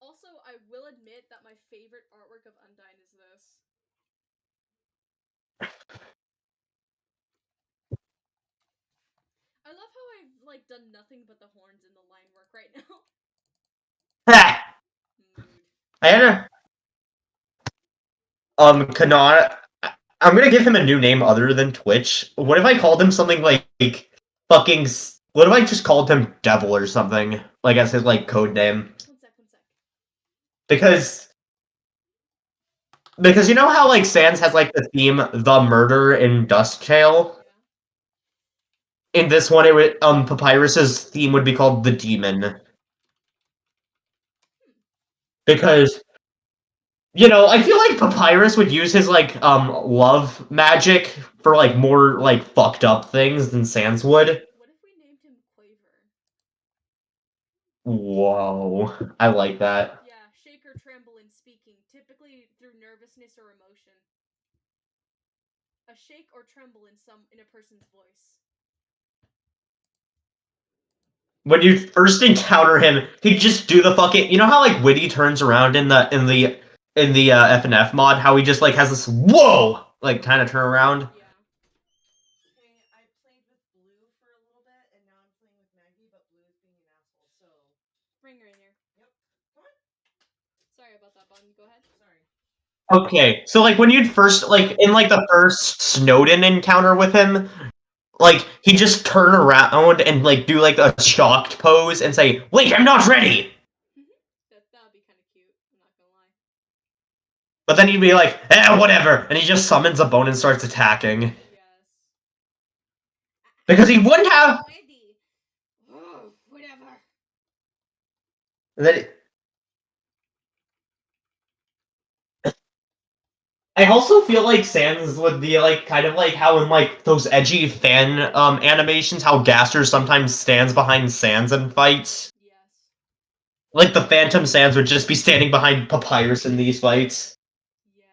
Also, I will admit that my favorite artwork of Undyne is this. I love how I've like done nothing but the horns in the line work right now. Mood. I had Kanar. I'm gonna give him a new name other than Twitch. What if I called him something like fucking? What if I just called him Devil or something, like as his like code name? One sec. Because you know how like Sans has like the theme "The Murder in Dust Tail." Yeah. In this one, Papyrus's theme would be called the Demon. Because, I feel like Papyrus would use his, love magic for, more, fucked up things than Sans would. What if we named him Quaver? Whoa. I like that. Yeah, shake or tremble in speaking, typically through nervousness or emotion. A shake or tremble in a person's voice. When you first encounter him, he'd just do the fucking. You know how Witty turns around in the FNF mod? How he just has this whoa kind of turn around. Yeah. Okay, I played with Blue for a little bit, and now I'm playing with Maggie, but Blue is being an asshole. So Bring her in here. Yep. Come on. Sorry about that, Bun. Go ahead. Sorry. Okay, so when you'd first in the first Snowden encounter with him, he'd just turn around and do a shocked pose and say, "Wait, I'm not ready." that would be kind of cute. I'm not gonna lie. But then he'd be like, whatever, and he just summons a bone and starts attacking. Yes. Because he wouldn't have. Ready. Oh, whatever. And then, I also feel like Sans would be kind of like how in those edgy fan animations, how Gaster sometimes stands behind Sans in fights. Yes. The Phantom Sans would just be standing behind Papyrus in these fights. Yes.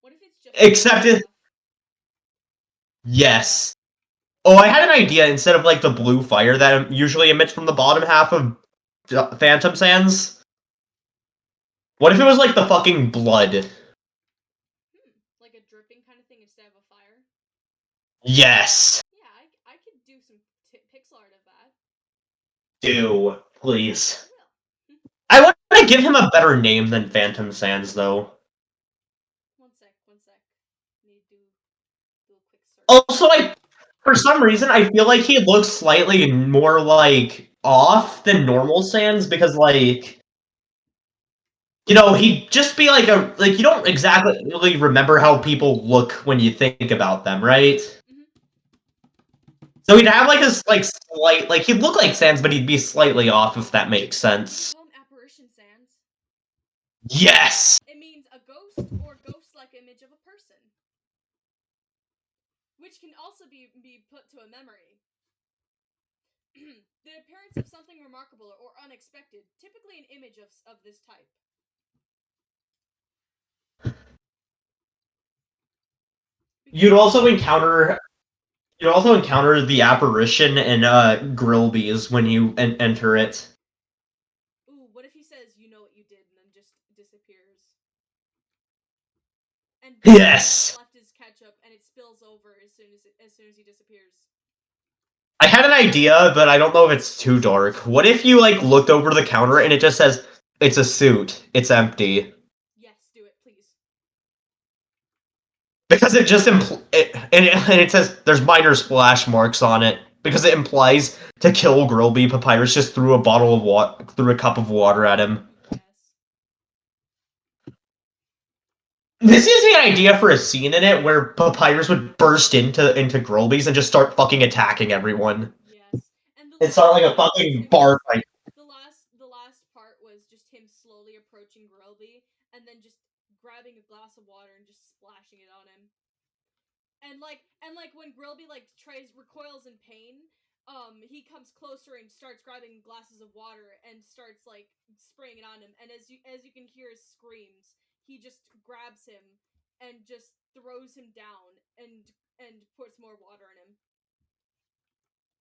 What if it's just Except it. Yes. Oh, I had an idea instead of the blue fire that usually emits from the bottom half of Phantom Sans. What if it was the fucking blood? Like a dripping kind of thing instead of a fire? Yes. Yeah, I could do some pixel art of that. Do, please. I will. I want to give him a better name than Phantom Sans, though. One sec. Need to do a quick search. Also, for some reason, I feel like he looks slightly more, off than normal Sans, because, he'd just be you don't exactly really remember how people look when you think about them, right? So he'd have, this, slight, he'd look like Sans, but he'd be slightly off, if that makes sense. Call him Apparition Sans. Yes! It means a ghost or ghost-like image of a person. Which can also be put to a memory. The appearance of something remarkable or unexpected, typically an image of this type. You'd also encounter the apparition in Grillby's when you enter it. Ooh, what if he says, "You know what you did," and then just disappears? And Yes! left his ketchup, and it spills over as soon as he disappears. I had an idea, but I don't know if it's too dark. What if you looked over the counter and it just says, "It's a suit. It's empty." Yes, do it, please. Because it just and it says there's minor splash marks on it because it implies to kill Grillby, Papyrus just threw a cup of water at him. Yes. This is the idea for a scene in it where Papyrus would burst into Grillby's and just start fucking attacking everyone. Yes. And It start a fucking bar fight. The last part was just him slowly approaching Grillby and then just grabbing a glass of water and just splashing it on him. And when Grillby recoils in pain, he comes closer and starts grabbing glasses of water and starts spraying it on him. And as you can hear his screams, he just grabs him and just throws him down and puts more water in him.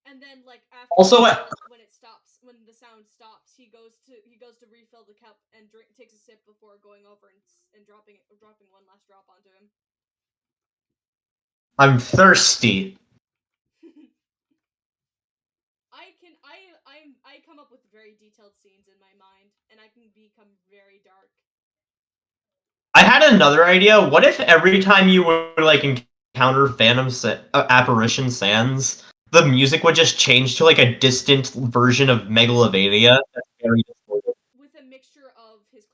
And then after Also, when the sound stops, he goes to refill the cup and takes a sip before going over and dropping one last drop onto him. I'm thirsty. I come up with very detailed scenes in my mind, and I can become very dark. I had another idea. What if every time you would encounter apparition Sans, the music would just change to a distant version of Megalovania? That's very distorted. With a mixture of his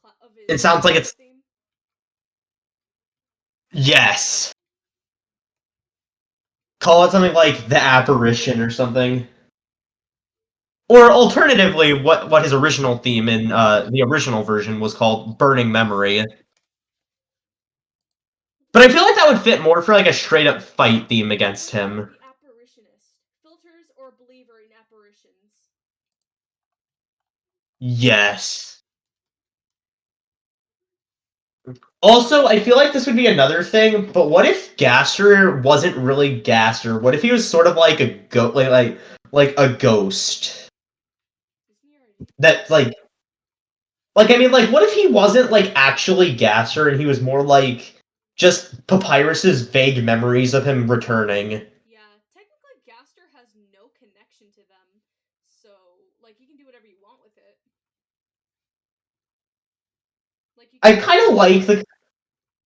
It sounds like it's theme. yes. Call it something like the apparition or something. Or alternatively, what his original theme in the original version was called Burning Memory. But I feel like that would fit more for like a straight up fight theme against him. The apparitionist. Filters or believer in apparitions. Yes. Also, I feel like this would be another thing, but what if Gaster wasn't really Gaster? What if he was sort of like a like a ghost? That like I mean like what if he wasn't like actually Gaster and he was more like just Papyrus's vague memories of him returning? Yeah, technically Gaster has no connection to them, so like you can do whatever you want with it. Like you can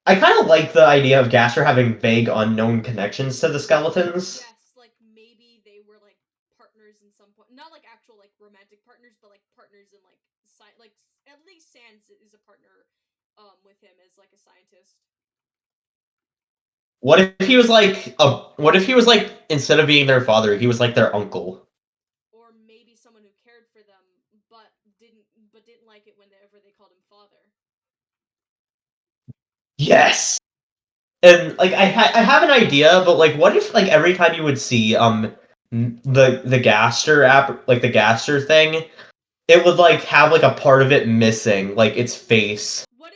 I kind of like the idea of Gaster having vague unknown connections to the skeletons. Yes, like maybe they were like partners in some point. Not like actual like romantic partners, but like partners in like like at least Sans is a partner with him as like a scientist. What if he was like what if he was like instead of being their father, he was like their uncle? Or maybe someone who cared for them but didn't like it whenever they called him father. Yes. And like I have an idea, but like what if like every time you would see the Gaster app like the Gaster thing, it would like have like a part of it missing, like its face. What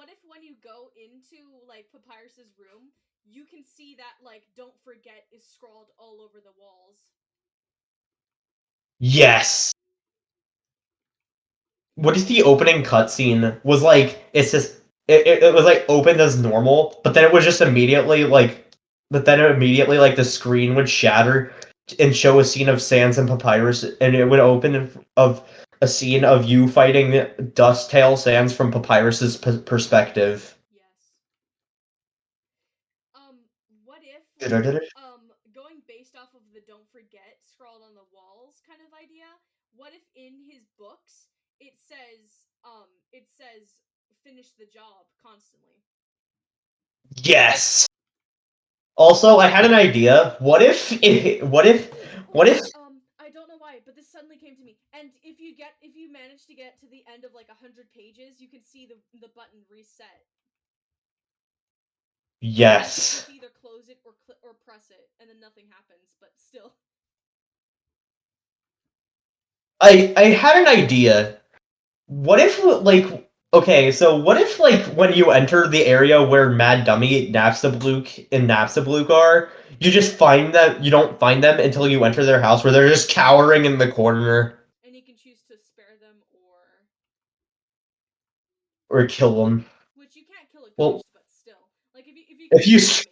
if when you go into like Papyrus's room, you can see that like don't forget is scrawled all over the walls. Yes. What if the opening cutscene was like it's just it was like opened as normal, but then it was just immediately like but then immediately like the screen would shatter and show a scene of Sans and Papyrus, and it would open of a scene of you fighting Dust Tail Sans from Papyrus's perspective. Yes. What if Yes. going based off of the don't forget scrawled on the walls kind of idea, what if in his books it says finish the job constantly? Also, I had an idea. What if I don't know why, but this suddenly came to me. And if you manage to get to the end of like 100 pages, you can see the button reset. yes. You can either close it or press it, and then nothing happens. But still, I had an idea. What if like okay, so what if like when you enter the area where Mad Dummy, Napstablook, and Napstablook are, you don't find them until you enter their house where they're just cowering in the corner and you can choose to spare them or kill them. which you can't kill a Well, ghost, but still, like if you if kill you a dummy,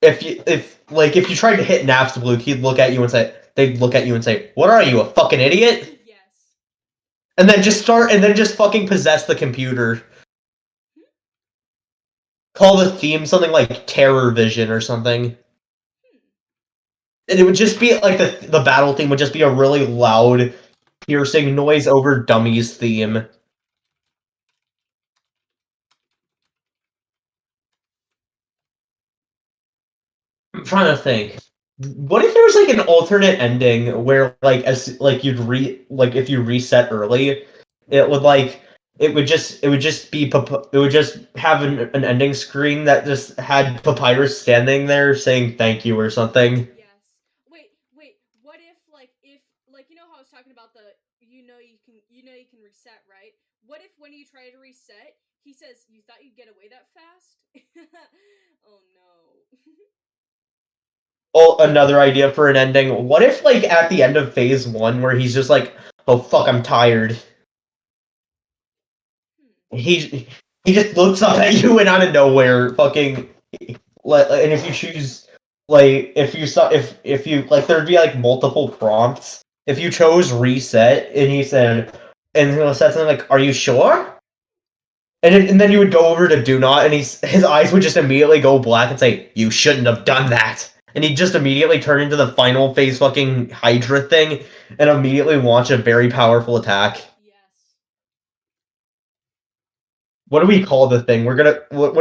if you tried to hit Napstablook, he'd look at you and say they'd look at you and say, "What are you, a fucking idiot?" yes. And then just fucking possess the computer. Hmm? Call the theme something like Terror Vision or something. Hmm. And it would just be like the battle theme would just be a really loud, piercing noise over dummies theme. I'm trying to think. What if there was like an alternate ending where like as like like if you reset early, it would like it would just be it would just have an ending screen that just had Papyrus standing there saying thank you or something. Yes. Wait. What if like you know how I was talking about the you can reset, right? What if when you try to reset, he says, "You thought you'd get away that fast?" Oh no. Oh, another idea for an ending. What if like at the end of phase 1 where he's just like, "Oh fuck, I'm tired." He he just looks up at you and out of nowhere fucking and if you choose like if you saw if you like there'd be like multiple prompts. If you chose reset and he said and he'll said something like, "Are you sure?" And then you would go over to do not and his eyes would just immediately go black and say, "You shouldn't have done that." And he'd just immediately turn into the final phase fucking Hydra thing and immediately launch a very powerful attack. Yes. What do we call the thing? What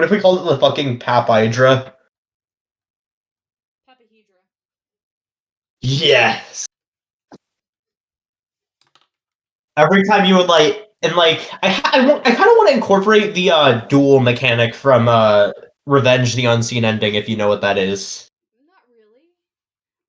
if we call it the fucking Pap Hydra? Yes. Every time you would I kind of want to incorporate the duel mechanic from Revenge the Unseen Ending, if you know what that is. Not really.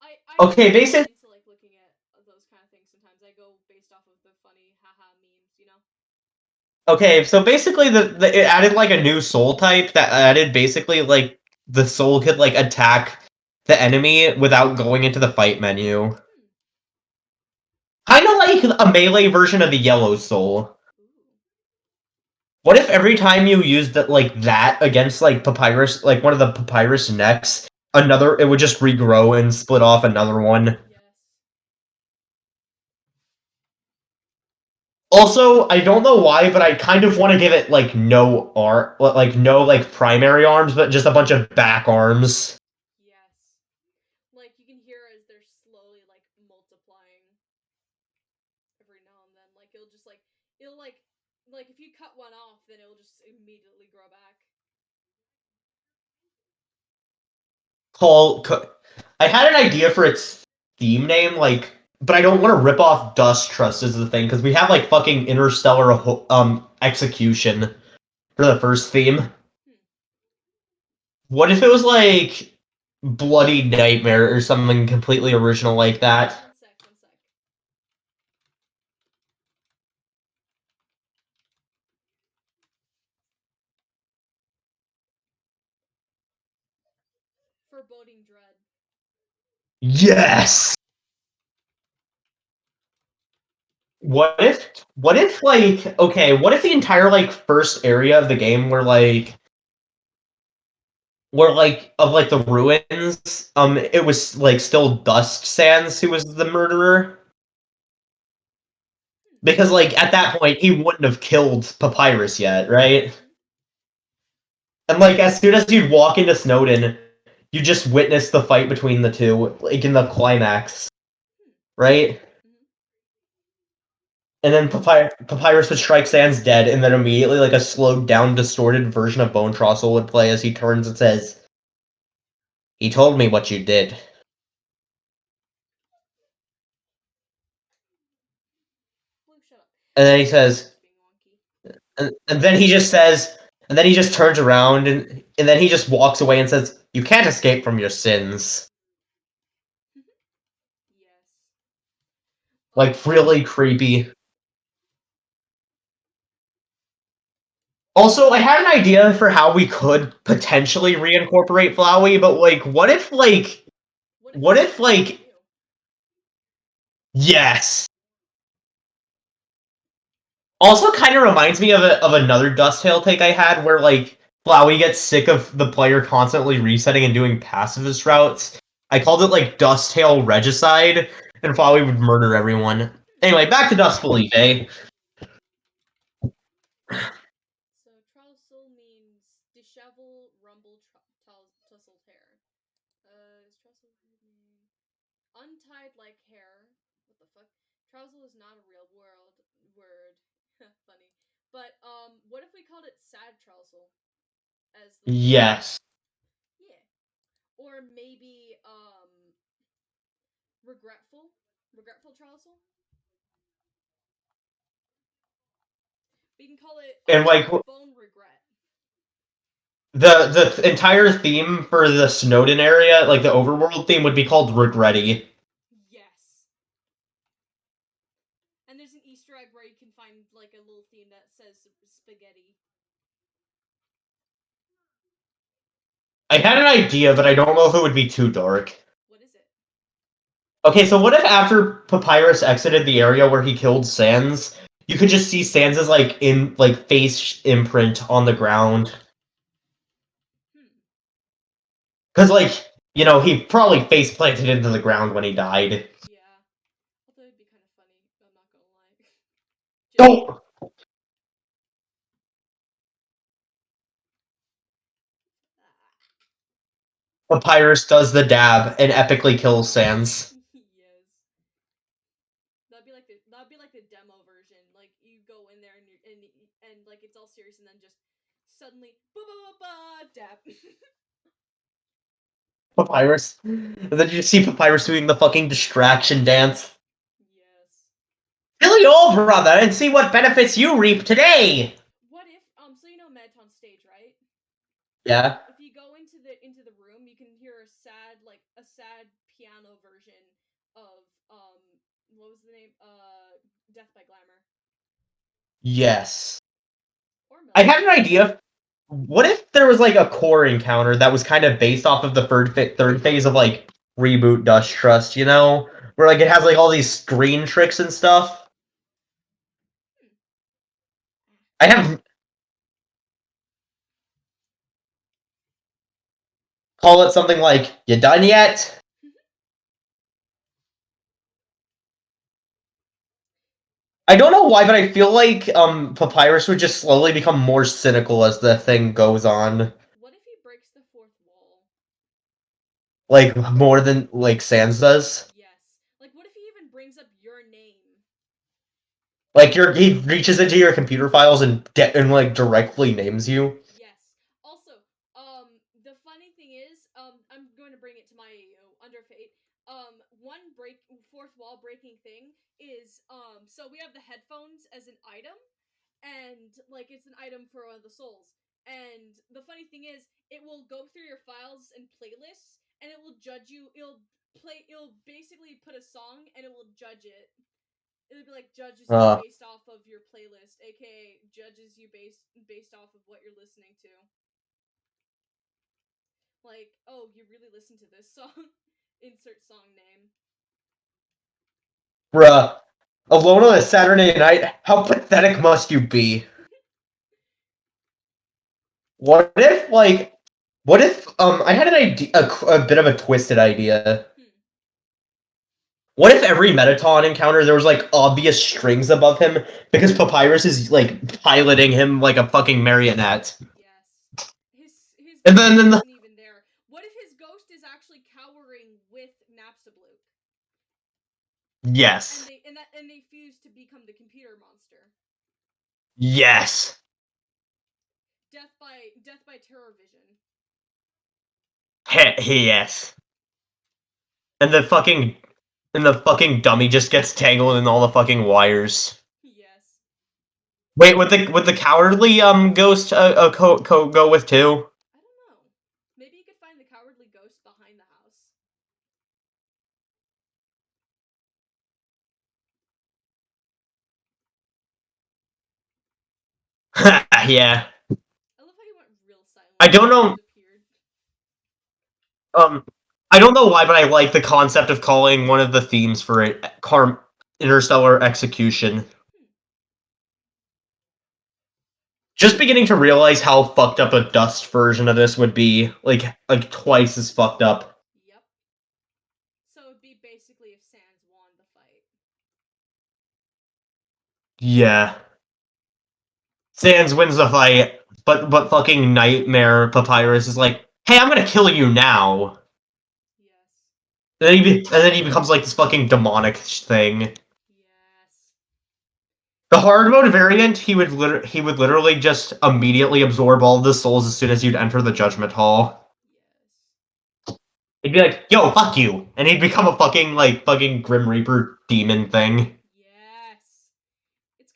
I Okay, do get basic. into like looking at those kind of things sometimes. I go based off of the funny haha memes, you know? Okay, so basically it added like a new soul type that added basically like the soul could like attack the enemy without going into the fight menu. Hmm. Kind of like a melee version of the yellow soul. Ooh. What if every time you used that against like papyrus, like one of the papyrus necks, it would just regrow and split off another one? Yes. Also, I don't know why, but I kind of want to give it like no like primary arms, but just a bunch of back arms. Yes. Like you can hear as they're slowly like multiplying every now and then. Like it'll like if you cut one off, then it'll just immediately grow back. Call. I had an idea for its theme name, but I don't want to rip off Dust Trust as the thing because we have like fucking Interstellar Execution for the first theme. Hmm. What if it was like Bloody Nightmare or something completely original like that? One sec, one sec. Foreboding dread. Yes. What if like okay, what if the entire like first area of the game were like of like the ruins, it was like still Dust Sans who was the murderer? Hmm. Because like at that point he wouldn't have killed Papyrus yet, right? Mm-hmm. And like as soon as you'd walk into Snowden, you just witness the fight between the two, like in the climax, Hmm. right? Mm-hmm. And then Papyrus would strike Sans dead, and then immediately like a slowed down, distorted version of Bone Trossel would play as he turns and says, "He told me what you did." Blue, shut up. And then he My says, internet's being wonky. and then he just says, and then he just turns around and then he just walks away and says, "You can't escape from your sins." Yes. Like really creepy. Also, I had an idea for how we could potentially reincorporate Flowey, but like, What if what if we made like, something new? yes. Also, kind of reminds me of another Dust Tail take I had, where like Flowey gets sick of the player constantly resetting and doing pacifist routes. I called it like Dust Tail Regicide, and Flowey would murder everyone. Anyway, back to Dust Belief, eh? So trousel means dishevel, rumble, tousled hair. Is trousel untied like hair? What the fuck? Trousel is not a real word. Funny. But what if we called it sad trousel as the word? Yes. Yeah. Or maybe regretful, regretful trousel. We can call it And like bone regret. the entire theme for the Snowden area, like the overworld theme, would be called Regretty. Yes. And there's an Easter egg where you can find like a little theme that says spaghetti. I had an idea, but I don't know if it would be too dark. What is it? Okay, so what if after Papyrus exited the area where he killed Sans, you could just see Sans's face imprint on the ground? Hmm. Because he probably face planted into the ground when he died. Yeah. Although it'd be kind of funny. I'm not gonna lie. Just Oh, ah. Papyrus does the dab and epically kills Sans. Yes. That'd be like the demo version. Like you go in there and like it's all serious and then just suddenly ba ba ba ba dab. Papyrus. And then you just see Papyrus doing the fucking distraction dance. Yes. Kill your brother and see what benefits you reap today! What if so you know Med's on stage, right? Yeah. If you go into the room, you can hear a sad piano version of what was the name? Death by Glamour. Yes. Or I Melody. had an idea. What if there was like a core encounter that was kind of based off of the third phase of like reboot Dust Trust, you know? Where like it has like all these screen tricks and stuff. I have call it something like, you done yet? I don't know why, but I feel like Papyrus would just slowly become more cynical as the thing goes on. What if he breaks the fourth wall? Like more than like Sans does. Yes. Like what if he even brings up your name? Like he reaches into your computer files and like directly names you. Yes. Also, the funny thing is, I'm going to bring it to my under fate. Fourth wall breaking thing is, so we have the headphones as an item, and like it's an item for one of the souls. And the funny thing is, it will go through your files and playlists, and it will judge you. It'll basically put a song, and it will judge it. It'll be like judges you Uh, based off of your playlist, aka judges you based off of what you're listening to. Like, oh, you really listen to this song? Insert song name. bruh. Alone on a Saturday night? How pathetic must you be? What if, like, what if, I had an idea, a bit of a twisted idea. What if every Metaton encounter there was, like, obvious strings above him because Papyrus is, like, piloting him like a fucking marionette? Yes. His And ghost then isn't even there. What if his ghost is actually cowering with Napstablook? yes. And they fuse to become the computer monster. Yes. Death by Terror Vision. Yes. And the fucking dummy just gets tangled in all the fucking wires. Yes. Wait, would the cowardly ghost go with too? I don't know. Maybe you could find the cowardly ghost behind the house. Yeah. I love how he went real silent. I don't know. Disappeared. Um, I don't know why, but I like the concept of calling one of the themes for it Interstellar Execution. Just beginning to realize how fucked up a Dust version of this would be, like twice as fucked up. Yep. So it'd be basically if Sans won the fight. Yeah. Sans wins the fight, but fucking Nightmare Papyrus is like, hey, I'm gonna kill you now. Yes. And then he becomes like this fucking demonic thing. Yes. The hard mode variant, he would literally just immediately absorb all the souls as soon as you'd enter the Judgment Hall. Yes. He'd be like, "Yo, fuck you," and he'd become a fucking Grim Reaper demon thing. Yes. It's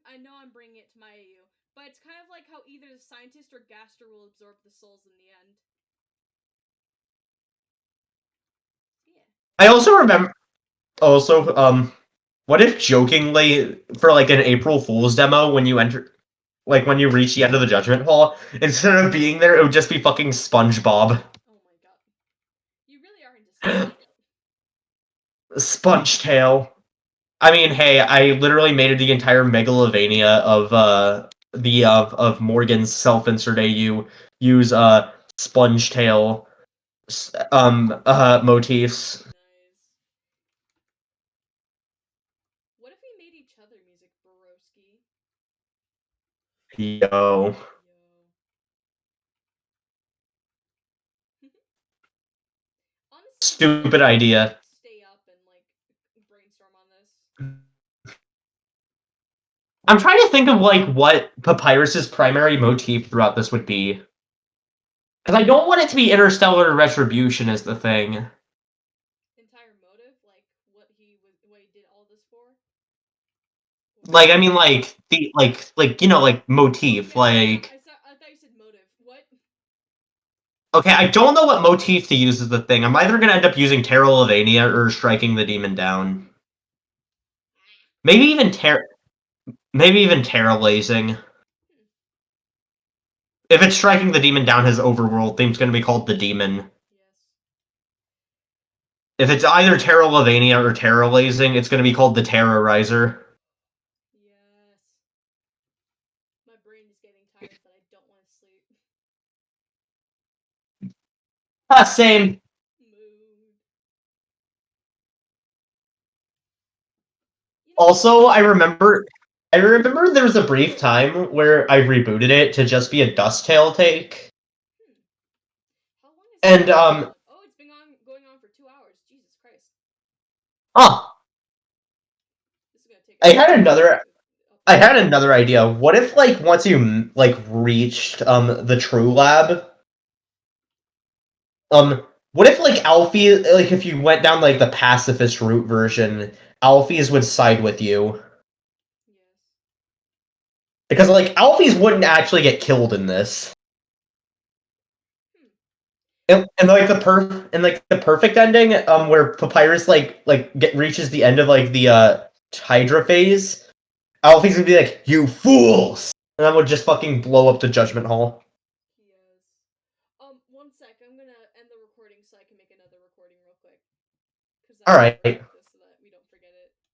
I know I'm bringing it to my AU, but it's kind of like how either the scientist or Gaster will absorb the souls in the end. Yeah. I also remember. Also, what if jokingly for like an April Fool's demo when you enter, like when you reach the end of the Judgment Hall, instead of being there, it would just be fucking SpongeBob. Oh my god. You really are into SpongeBob. Sponge Tail. I mean, hey, I literally made it the entire Megalovania of Morgan's self-insert AU use Sponge Tail motifs. Nice. What if we made each other music, Borowski? Yo. Yo. Honestly, we Stupid really need to idea. like stay up and like brainstorm on this. I'm trying to think of like what Papyrus's primary motif throughout this would be. Because I don't want it to be interstellar retribution is the thing. Entire motive, like what he did all this for. Like, I mean, like the like you know, like motif, Okay, like. I thought you said motive. What? Okay, I don't know what motif to use as the thing. I'm either gonna end up using Terra Levania or striking the demon down. Maybe even Terra Blazing. If it's striking the demon down, his overworld theme's gonna be called the Demon. Yes. If it's either Terra Levania or Terra Blazing, it's gonna be called the Terrorizer. Yes. My brain is getting tired, but I don't want to sleep. Ah, same. Mood. Also, I remember there was a brief time where I rebooted it to just be a Dust Tail take. How long is And Oh, it's been going on for 2 hours. Jesus Christ. This is gonna take. I had another idea. What if like once you like reached the True Lab, what if like Alfie, like if you went down like the pacifist route version, Alfies would side with you? Yes. Because like Alfies wouldn't actually get killed in this. And like the perfect ending, where Papyrus reaches the end of like the Hydra phase, Alfie's gonna be like, "You fools!" And that would just fucking blow up the Judgment Hall. Yes. 1 sec. I'm gonna end the recording so I can make another recording real quick. All right.